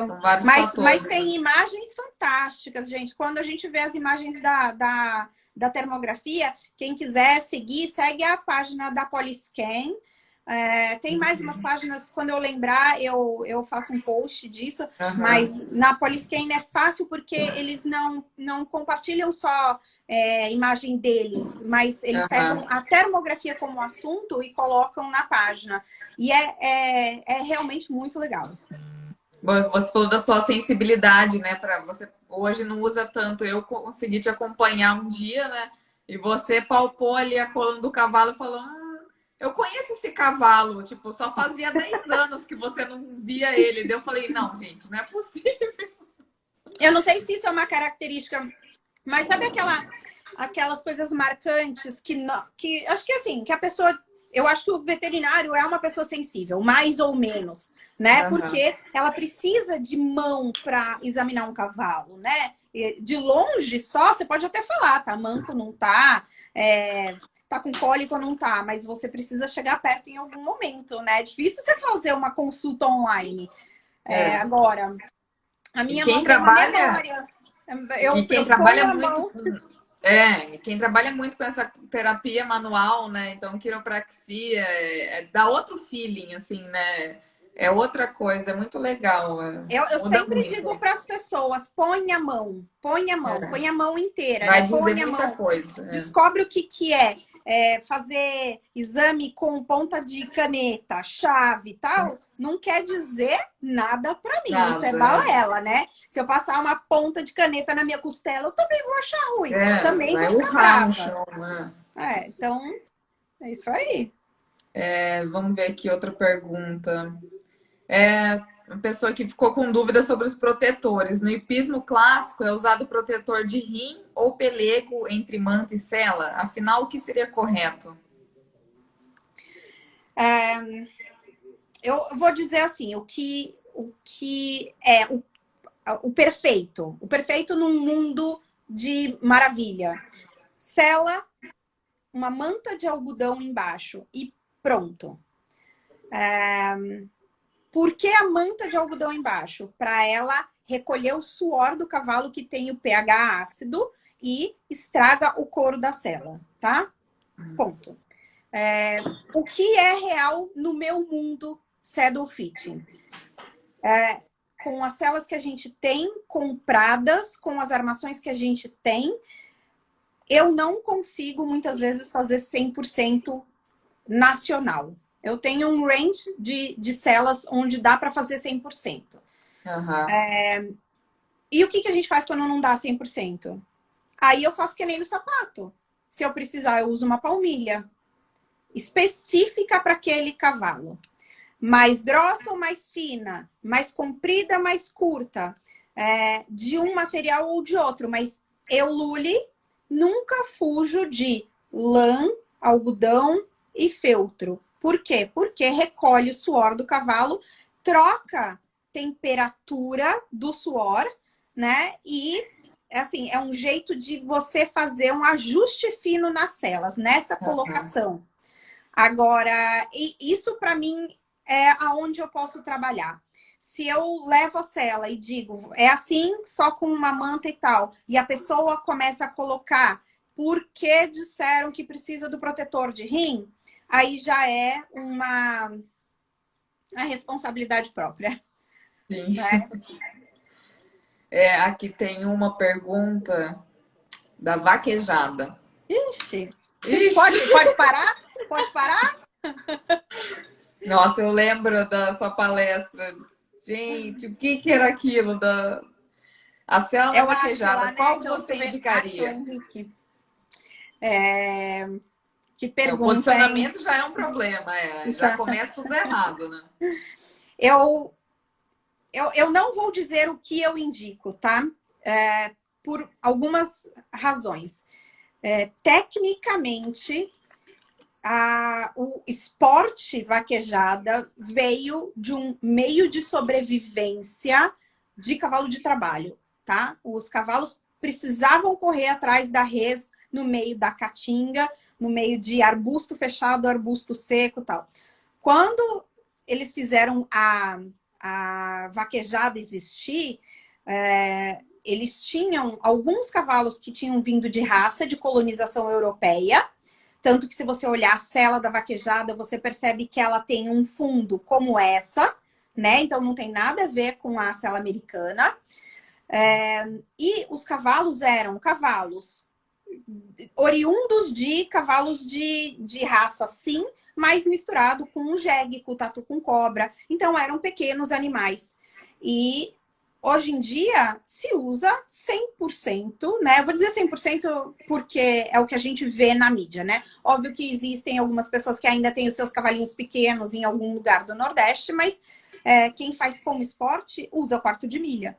Mas tem imagens fantásticas, gente. Quando a gente vê as imagens da termografia, quem quiser seguir, segue a página da Polyscan. Tem mais umas páginas, quando eu lembrar, eu faço um post disso. Mas na Polyscan é fácil porque eles não compartilham só imagem deles, mas eles pegam a termografia como assunto e colocam na página. E é realmente muito legal. Você falou da sua sensibilidade, né? Você hoje não usa tanto. Eu consegui te acompanhar um dia, né? E você palpou ali a coluna do cavalo e falou: eu conheço esse cavalo. Tipo, só fazia 10 anos que você não via ele. Daí eu falei: não, gente, não é possível. Eu não sei se isso é uma característica, mas sabe aquelas coisas marcantes que acho que assim, que a pessoa... Eu acho que o veterinário é uma pessoa sensível, mais ou menos, né? Porque ela precisa de mão para examinar um cavalo, né? De longe só, você pode até falar, tá manco, não tá, tá com cólico, não tá, mas você precisa chegar perto em algum momento, né? É difícil você fazer uma consulta online. Agora, a minha mão tem uma memória. Quem trabalha muito... quem trabalha muito com essa terapia manual, né? Então, quiropraxia dá outro feeling, assim, né? É outra coisa, é muito legal. Eu sempre digo para as pessoas: põe a mão inteira. Vai né? dizer muita coisa. Descobre o que é. Fazer exame com ponta de caneta, chave e tal, não quer dizer nada para mim. Isso é balela, né? Se eu passar uma ponta de caneta na minha costela, eu também vou achar ruim. Eu também vou ficar brava. No chão, né? Então, é isso aí. Vamos ver aqui outra pergunta. uma pessoa que ficou com dúvida sobre os protetores. No hipismo clássico, é usado protetor de rim ou pelego entre manta e sela? Afinal, o que seria correto? Eu vou dizer assim, o que é o perfeito. O perfeito num mundo de maravilha. Sela, uma manta de algodão embaixo e pronto. Por que a manta de algodão embaixo? Para ela recolher o suor do cavalo que tem o pH ácido e estraga o couro da sela, tá? Ponto. O que é real no meu mundo saddle fitting? Com as selas que a gente tem compradas, com as armações que a gente tem, eu não consigo muitas vezes fazer 100% nacional. Eu tenho um range de celas onde dá para fazer 100%. Uhum. E o que a gente faz quando não dá 100%? Aí eu faço que nem no sapato. Se eu precisar, eu uso uma palmilha específica para aquele cavalo. Mais grossa ou mais fina? Mais comprida, mais curta? De um material ou de outro. Mas eu, Luli, nunca fujo de lã, algodão e feltro. Por quê? Porque recolhe o suor do cavalo, troca temperatura do suor, né? E assim, é um jeito de você fazer um ajuste fino nas celas, nessa colocação. Agora, isso para mim é aonde eu posso trabalhar. Se eu levo a cela e digo, é assim, só com uma manta e tal, e a pessoa começa a colocar porque disseram que precisa do protetor de rim, aí já é uma responsabilidade própria. Sim. Né? Aqui tem uma pergunta da vaquejada. Ixi. Ixi. Pode parar? Pode parar? Nossa, eu lembro da sua palestra. Gente, o que era aquilo a cela da vaquejada? Lá, né, Qual que você Átila indicaria? Henrique. Que O pergunta, hein? posicionamento já é um problema, já começa tudo errado, né? Eu não vou dizer o que eu indico, tá? Por algumas razões. Tecnicamente, o esporte vaquejada veio de um meio de sobrevivência de cavalo de trabalho, tá? Os cavalos precisavam correr atrás da res no meio da caatinga, no meio de arbusto fechado, arbusto seco e tal. Quando eles fizeram a vaquejada existir, eles tinham alguns cavalos que tinham vindo de raça de colonização europeia, tanto que se você olhar a sela da vaquejada, você percebe que ela tem um fundo como essa, né? Então não tem nada a ver com a sela americana. E os cavalos eram cavalos oriundos de cavalos de raça, sim, mas misturado com um jegue, com tatu com cobra. Então eram pequenos animais. E hoje em dia se usa 100%, né? Eu vou dizer 100% porque é o que a gente vê na mídia, né? Óbvio que existem algumas pessoas que ainda têm os seus cavalinhos pequenos em algum lugar do Nordeste, mas quem faz como esporte usa quarto de milha.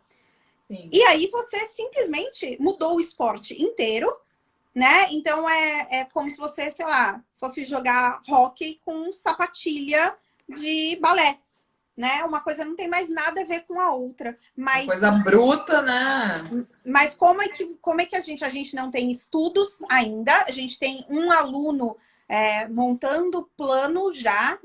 Sim. E aí você simplesmente mudou o esporte inteiro, né? Então é como se você, sei lá, fosse jogar hóquei com sapatilha de balé. Né? Uma coisa não tem mais nada a ver com a outra. Mas, uma coisa bruta, né? Mas como é que a gente não tem estudos ainda? A gente tem um aluno montando plano já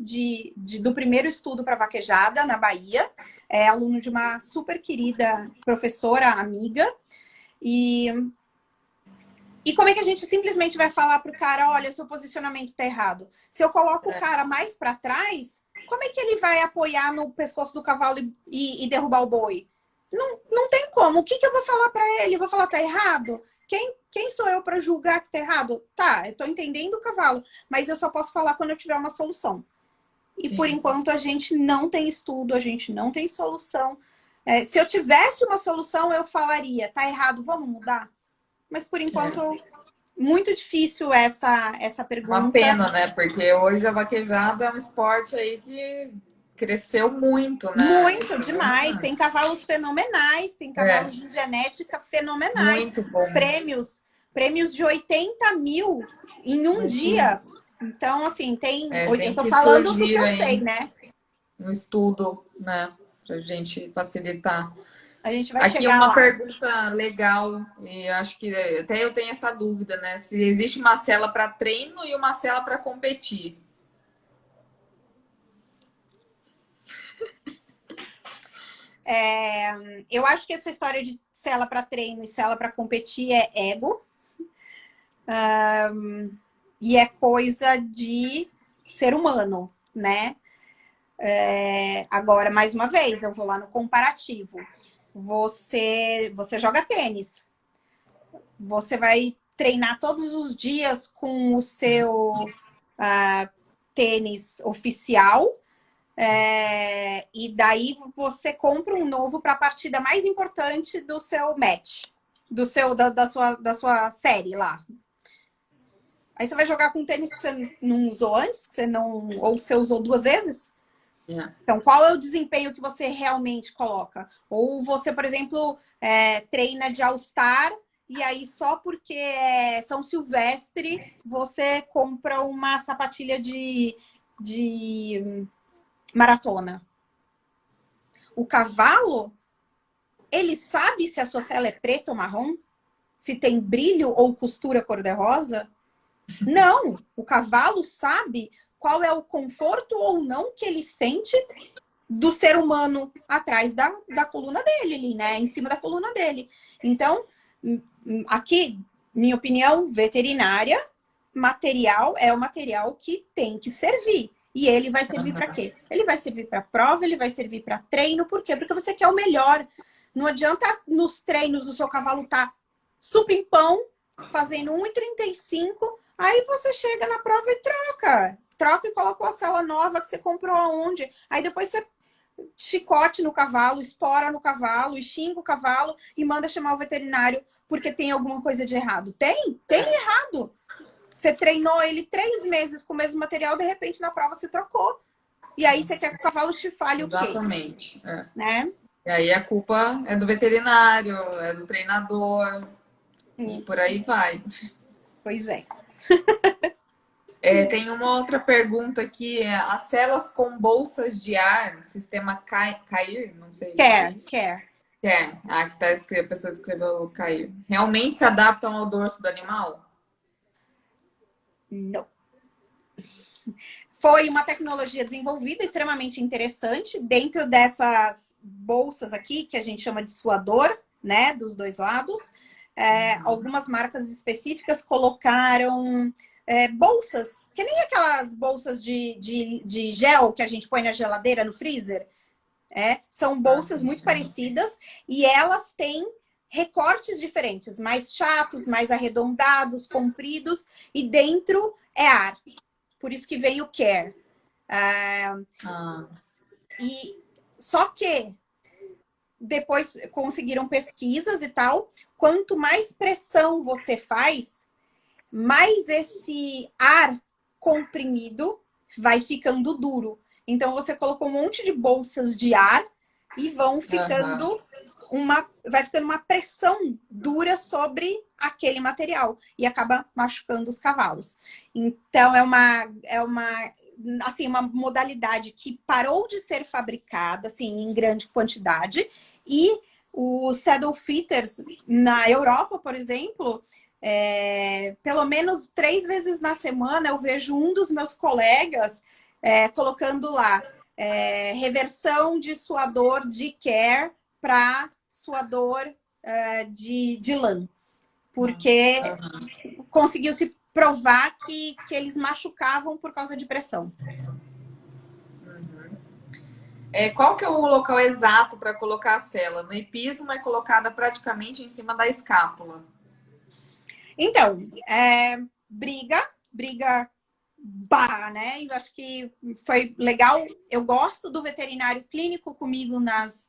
do primeiro estudo para vaquejada na Bahia. É aluno de uma super querida professora, amiga. E como é que a gente simplesmente vai falar para o cara, olha, seu posicionamento está errado? Se eu coloco o cara mais para trás, como é que ele vai apoiar no pescoço do cavalo e derrubar o boi? Não tem como. O que eu vou falar para ele? Eu vou falar, tá errado? Quem sou eu para julgar que tá errado? Tá, eu tô entendendo o cavalo, mas eu só posso falar quando eu tiver uma solução. E Sim. Por enquanto a gente não tem estudo, a gente não tem solução. Se eu tivesse uma solução, eu falaria, tá errado, vamos mudar? Mas por enquanto, muito difícil essa pergunta. Uma pena, né? Porque hoje a vaquejada é um esporte aí que cresceu muito, né? Muito, demais. Tem cavalos fenomenais, tem cavalos de genética fenomenais. Muito bons. Prêmios de 80 mil em um dia. Então, assim, tem eu tô que falando do que eu aí sei, né? um estudo, né? Pra gente facilitar. A gente vai Aqui chegar uma lá. pergunta legal, e acho que até eu tenho essa dúvida, né? Se existe uma cela para treino e uma cela para competir. Eu acho que essa história de cela para treino e cela para competir é ego. E é coisa de ser humano, né? Agora, mais uma vez, eu vou lá no comparativo. Você joga tênis. Você vai treinar todos os dias com o seu tênis oficial. E daí você compra um novo para a partida mais importante do seu match, da sua série lá. Aí você vai jogar com um tênis que você não usou antes, ou que você usou 2 vezes? Então, qual é o desempenho que você realmente coloca? Ou você, por exemplo, treina de All-Star e aí só porque é São Silvestre você compra uma sapatilha de maratona. O cavalo, ele sabe se a sua sela é preta ou marrom? Se tem brilho ou costura cor-de-rosa? Não! O cavalo sabe qual é o conforto ou não que ele sente do ser humano atrás da coluna dele, ali, né? Em cima da coluna dele. Então, aqui, minha opinião, veterinária, material é o material que tem que servir. E ele vai servir para quê? Ele vai servir para prova, ele vai servir para treino. Por quê? Porque você quer o melhor. Não adianta nos treinos o seu cavalo tá supimpão, fazendo 1,35, aí você chega na prova e troca. Troca e coloca uma sela nova que você comprou aonde. Aí depois você chicote no cavalo, espora no cavalo, e xinga o cavalo e manda chamar o veterinário porque tem alguma coisa de errado. Tem errado. Você treinou ele 3 meses com o mesmo material, de repente na prova você trocou. E aí você quer que o cavalo te fale o quê? Exatamente. Né? E aí a culpa é do veterinário, é do treinador, e por aí vai. Pois é. Tem uma outra pergunta aqui. As celas com bolsas de ar, sistema CAIR, não sei. Care. Que tá escrito, a pessoa escreveu CAIR. Realmente se adaptam ao dorso do animal? Não. Foi uma tecnologia desenvolvida extremamente interessante dentro dessas bolsas aqui, que a gente chama de suador, né? Dos 2 lados. Algumas marcas específicas colocaram bolsas, que nem aquelas bolsas de gel que a gente põe na geladeira, no freezer. São bolsas muito parecidas e elas têm recortes diferentes, mais chatos, mais arredondados, compridos, e dentro é ar. Por isso que vem o care. E só que depois conseguiram pesquisas e tal. Quanto mais pressão você faz, mais esse ar comprimido vai ficando duro. Então você colocou um monte de bolsas de ar e vão ficando vai ficando uma pressão dura sobre aquele material e acaba machucando os cavalos. Então é uma modalidade que parou de ser fabricada assim em grande quantidade, e os saddle fitters na Europa, por exemplo, pelo menos 3 vezes na semana eu vejo um dos meus colegas colocando lá reversão de suador de care para suador de lã, porque conseguiu se provar que eles machucavam por causa de pressão. Qual que é o local exato para colocar a sela? No hipismo é colocada praticamente em cima da escápula. Então, briga né? Eu acho que foi legal. Eu gosto do veterinário clínico comigo nas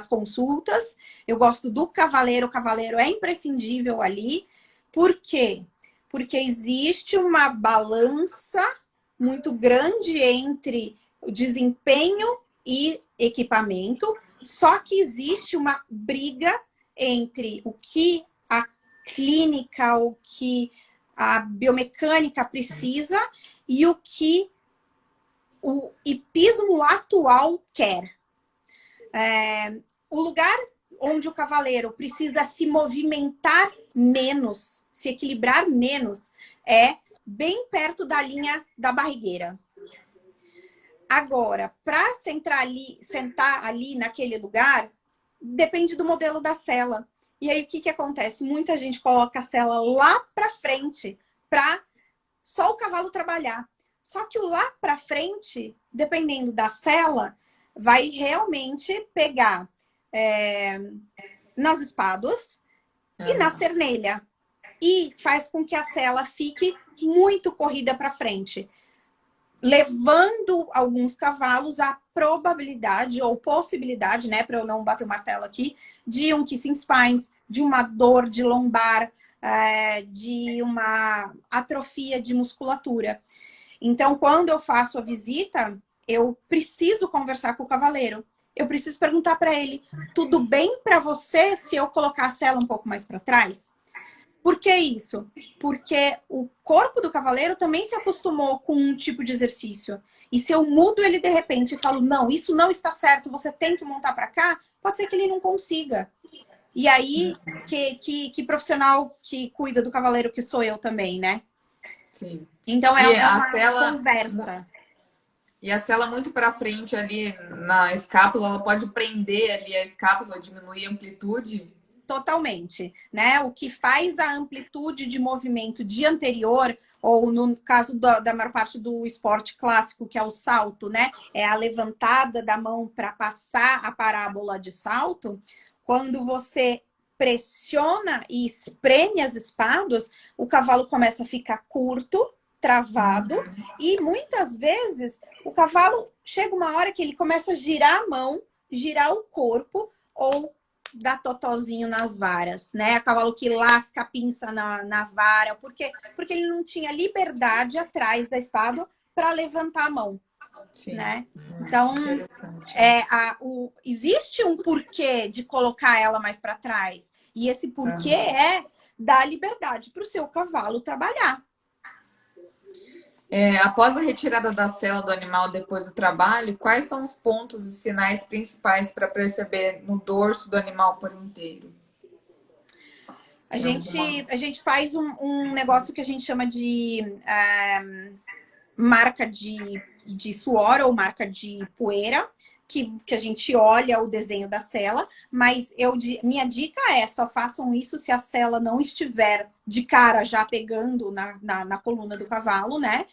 consultas. Eu gosto do cavaleiro. O cavaleiro é imprescindível ali. Por quê? Porque existe uma balança muito grande entre o desempenho e equipamento, só que existe uma briga entre o que a clínica, o que a biomecânica precisa e o que o hipismo atual quer. O lugar onde o cavaleiro precisa se movimentar menos, se equilibrar menos, é bem perto da linha da barrigueira. Agora, para sentar ali naquele lugar, depende do modelo da sela. E aí, o que acontece? Muita gente coloca a sela lá para frente, para só o cavalo trabalhar. Só que o lá para frente, dependendo da sela, vai realmente pegar nas espáduas e na cernelha. E faz com que a sela fique muito corrida para frente, levando alguns cavalos à probabilidade ou possibilidade, né, para eu não bater o martelo aqui, de um kissing spines, de uma dor de lombar, de uma atrofia de musculatura. Então, quando eu faço a visita, eu preciso conversar com o cavaleiro. Eu preciso perguntar para ele, tudo bem para você se eu colocar a sela um pouco mais para trás? Por que isso? Porque o corpo do cavaleiro também se acostumou com um tipo de exercício. E se eu mudo ele de repente e falo, não, isso não está certo, você tem que montar para cá, pode ser que ele não consiga. E aí, que profissional que cuida do cavaleiro que sou eu também, né? Sim. Então é uma sela, conversa. E a sela muito para frente ali na escápula, ela pode prender ali a escápula, diminuir a amplitude? Totalmente, né? O que faz a amplitude de movimento de anterior, ou no caso da maior parte do esporte clássico, que é o salto, né? É a levantada da mão para passar a parábola de salto. Quando você pressiona e espreme as espáduas, o cavalo começa a ficar curto, travado, e muitas vezes o cavalo chega uma hora que ele começa a girar a mão, girar o corpo, ou dá totozinho nas varas, né? A cavalo que lasca a pinça na vara, porque ele não tinha liberdade atrás da espada para levantar a mão. Sim. Né? Então, existe um porquê de colocar ela mais para trás. E esse porquê é dar liberdade para o seu cavalo trabalhar. Após a retirada da sela do animal depois do trabalho, quais são os pontos e sinais principais para perceber no dorso do animal por inteiro? A gente faz um negócio que a gente chama de marca de suor ou marca de poeira, que a gente olha o desenho da sela, mas minha dica é, só façam isso se a sela não estiver de cara já pegando na coluna do cavalo, né?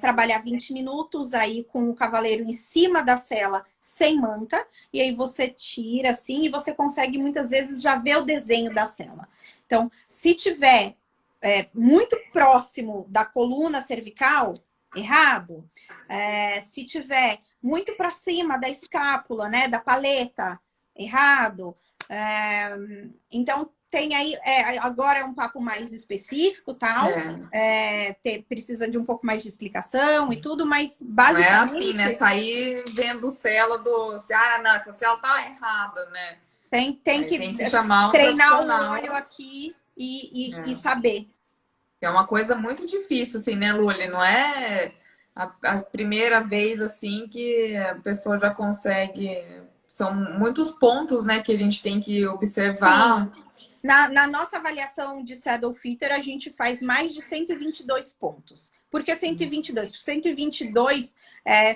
Trabalhar 20 minutos aí com o cavaleiro em cima da sela sem manta, e aí você tira assim e você consegue muitas vezes já ver o desenho da sela. Então, se tiver muito próximo da coluna cervical, errado. Se tiver muito para cima da escápula, né, da paleta, errado. Então, tem aí, agora é um papo mais específico, tal. Precisa de um pouco mais de explicação e tudo, mas basicamente... Não é assim, né? Sair vendo cela não, essa cela tá errada, né? Tem que chamar um treinar o olho aqui e saber. É uma coisa muito difícil, assim, né, Luli? Não é a primeira vez, assim, que a pessoa já consegue... São muitos pontos, né, que a gente tem que observar. Sim. Na nossa avaliação de Saddle Fitter, a gente faz mais de 122 pontos. Por que 122? Porque 122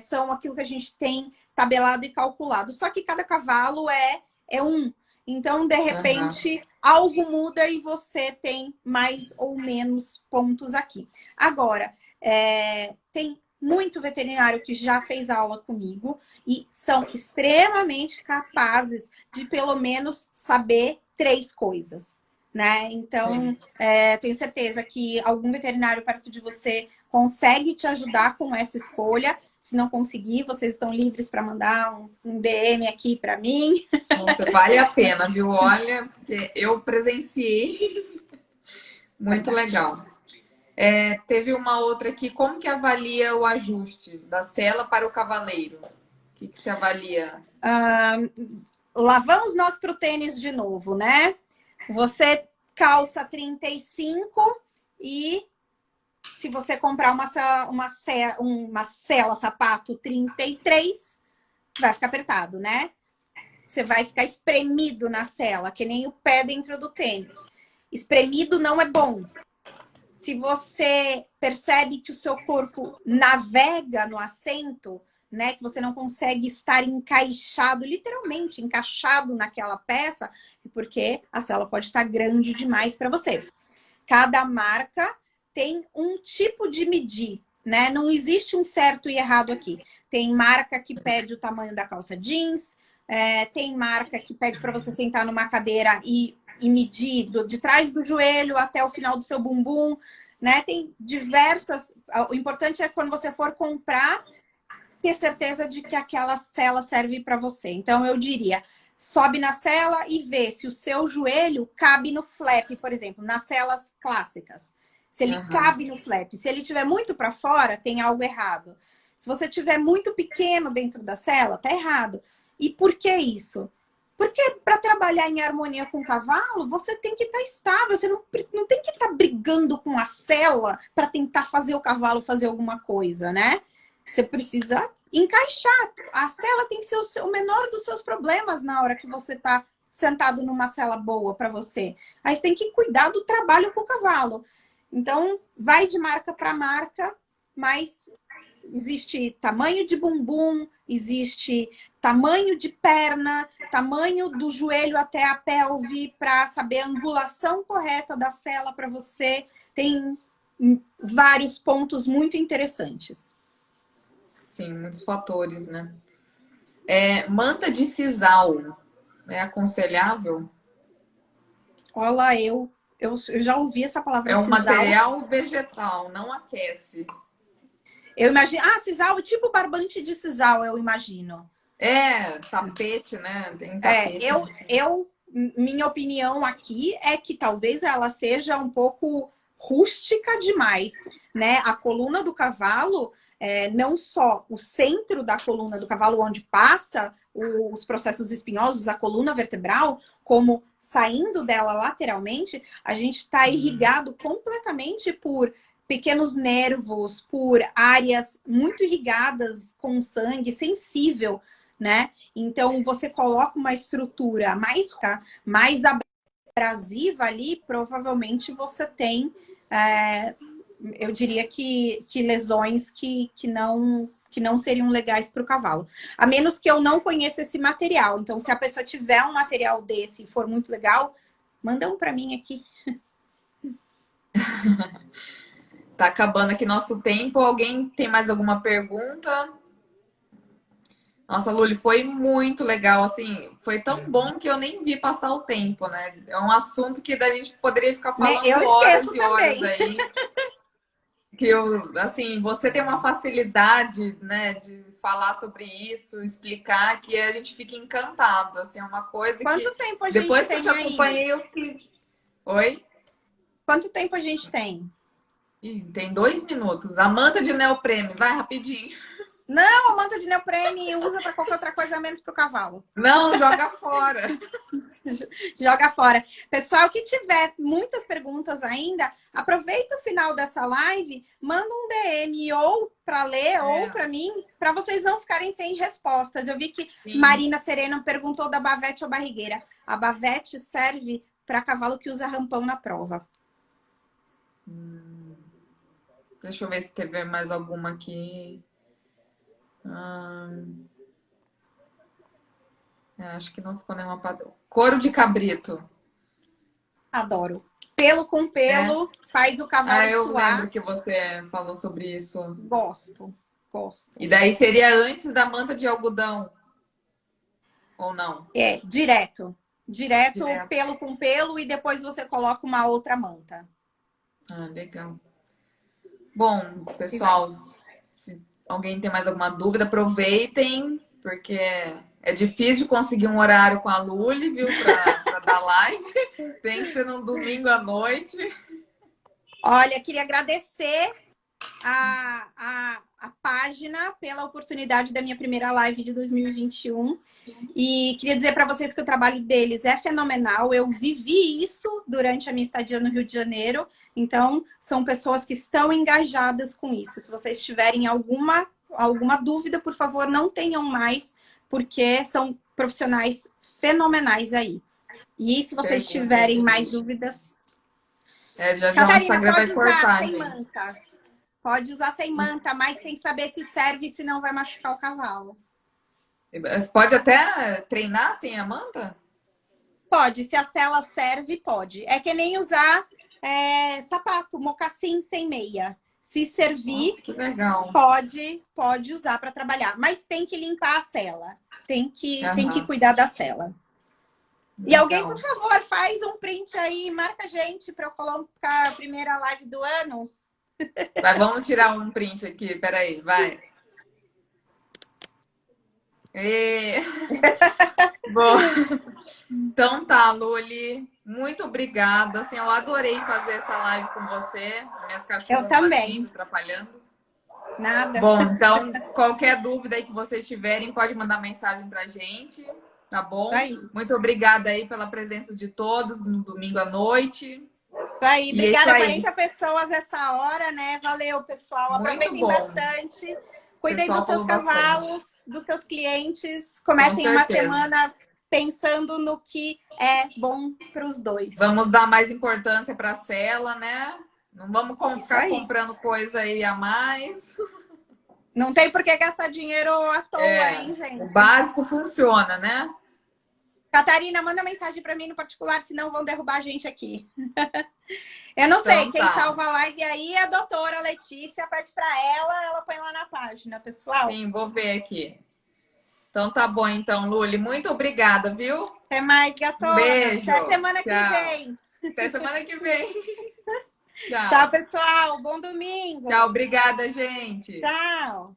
são aquilo que a gente tem tabelado e calculado. Só que cada cavalo é um. Então, de repente, algo muda e você tem mais ou menos pontos aqui. Agora, tem muito veterinário que já fez aula comigo e são extremamente capazes de, pelo menos, saber 3 coisas, né? Então, tenho certeza que algum veterinário perto de você consegue te ajudar com essa escolha. Se não conseguir, vocês estão livres para mandar um DM aqui para mim. Nossa, vale a pena, viu? Olha, porque eu presenciei. Muito legal. Teve uma outra aqui. Como que avalia o ajuste da sela para o cavaleiro? que você avalia? Lá vamos nós para o tênis de novo, né? Você calça 35 e se você comprar uma sela sapato 33, vai ficar apertado, né? Você vai ficar espremido na sela, que nem o pé dentro do tênis. Espremido não é bom. Se você percebe que o seu corpo navega no assento, né, que você não consegue estar encaixado, literalmente encaixado naquela peça, porque a sela pode estar grande demais para você. Cada marca tem um tipo de medir, né? Não existe um certo e errado aqui. Tem marca que pede o tamanho da calça jeans, tem marca que pede para você sentar numa cadeira e medir de trás do joelho até o final do seu bumbum, né? Tem diversas. O importante é quando você for comprar, ter certeza de que aquela sela serve para você. Então, eu diria, sobe na sela e vê se o seu joelho cabe no flap, por exemplo, nas selas clássicas. Se ele cabe no flap. Se ele estiver muito para fora, tem algo errado. Se você tiver muito pequeno dentro da sela, tá errado. E por que isso? Porque para trabalhar em harmonia com o cavalo, você tem que estar estável. Você não tem que estar brigando com a sela para tentar fazer o cavalo fazer alguma coisa, né? Você precisa encaixar. A sela tem que ser o menor dos seus problemas na hora que você está sentado numa sela boa para você. Aí você tem que cuidar do trabalho com o cavalo. Então, vai de marca para marca, mas existe tamanho de bumbum, existe tamanho de perna, tamanho do joelho até a pelve para saber a angulação correta da sela para você. Tem vários pontos muito interessantes. Sim, muitos fatores, né? Manta de sisal é aconselhável? Olha, eu já ouvi essa palavra É um sisal. material vegetal, não aquece. Eu imagino. Ah, sisal, tipo barbante de sisal, eu imagino. Tapete, né? Tem tapete. Minha opinião aqui é que talvez ela seja um pouco rústica demais, né? A coluna do cavalo, não só o centro da coluna do cavalo, onde passa os processos espinhosos, a coluna vertebral, como saindo dela lateralmente, a gente está irrigado completamente por pequenos nervos, por áreas muito irrigadas com sangue, sensível, né? Então, você coloca uma estrutura mais abrasiva ali, provavelmente você tem, eu diria que lesões que não seriam legais para o cavalo. A menos que eu não conheça esse material. Então, se a pessoa tiver um material desse e for muito legal, manda um para mim aqui. Tá acabando aqui nosso tempo. Alguém tem mais alguma pergunta? Nossa, Luli, foi muito legal, assim, foi tão bom que eu nem vi passar o tempo, né? É um assunto que a gente poderia ficar falando Eu horas esqueço e horas também. aí. Que assim, você tem uma facilidade, né, de falar sobre isso, explicar, que a gente fica encantado, assim, é uma coisa Quanto que tempo a gente depois que eu te tem aí? acompanhei, eu fiquei... Oi? Quanto tempo a gente tem? Ih, tem 2 minutos. A manta de neoprene, vai rapidinho. Não, a manta de neoprene usa para qualquer outra coisa menos para o cavalo. Não, joga fora. Joga fora. Pessoal que tiver muitas perguntas ainda, aproveita o final dessa live, manda um DM ou para ler ou para mim, para vocês não ficarem sem respostas. Eu vi que Sim. Marina Serena perguntou da bavete ou barrigueira. A bavete serve para cavalo que usa rampão na prova. Deixa eu ver se teve mais alguma aqui. Acho que não ficou nenhuma padrão. Couro de cabrito. Adoro. Pelo com pelo, faz o cavalo eu suar. lembro que você falou sobre isso. Gosto. E daí seria antes da manta de algodão? Ou não? Direto. Direto, pelo com pelo, e depois você coloca uma outra manta. Legal. Bom, pessoal, se alguém tem mais alguma dúvida, aproveitem, porque é difícil de conseguir um horário com a Luli, viu, para dar live. Tem que ser num domingo à noite. Olha, queria agradecer a a página pela oportunidade da minha primeira live de 2021. E queria dizer para vocês que o trabalho deles é fenomenal. Eu vivi isso durante a minha estadia no Rio de Janeiro. Então, são pessoas que estão engajadas com isso. Se vocês tiverem alguma dúvida, por favor, não tenham mais, porque são profissionais fenomenais aí. E se vocês tiverem mais dúvidas... Já Catarina, o Instagram vai pode cortar, usar sem gente. manta. Pode usar sem manta, mas tem que saber se serve e se não vai machucar o cavalo. Você pode até treinar sem a manta? Pode, se a sela serve, pode. É que nem usar sapato, mocassim sem meia. Se servir, nossa, que legal. pode usar para trabalhar. Mas tem que limpar a sela. Tem que cuidar da sela. E legal. alguém, por favor, faz um print aí, marca a gente para eu colocar a primeira live do ano. Vai, vamos tirar um print aqui, peraí, vai. Bom, então tá, Luli, muito obrigada. Assim, eu adorei fazer essa live com você. Minhas cachorras Eu também. latindo, atrapalhando. Nada. Bom, então, qualquer dúvida aí que vocês tiverem, pode mandar mensagem pra gente, tá bom? Aí. Muito obrigada aí pela presença de todos no domingo à noite. Aí, obrigada, aí. 40 pessoas essa hora, né? Valeu, pessoal. Muito aproveitem bom. Bastante. Cuidem Pessoal dos seus falou cavalos, bastante. dos seus clientes. Comecem uma semana pensando no que é bom para os dois. Vamos dar mais importância para a cela, né? Não vamos ficar comprando coisa aí a mais. Não tem por que gastar dinheiro à toa, hein, gente? O básico funciona, né? Catarina, manda mensagem para mim no particular, senão vão derrubar a gente aqui. Eu não sei, quem salva a live aí é a doutora Letícia, pede para ela põe lá na página, pessoal. Sim, vou ver aqui. Então tá bom, então, Luli. Muito obrigada, viu? Até mais, gatona. Beijo. Até semana que vem. Até semana que vem. Tchau. Tchau, pessoal. Bom domingo. Tchau, obrigada, gente. Tchau.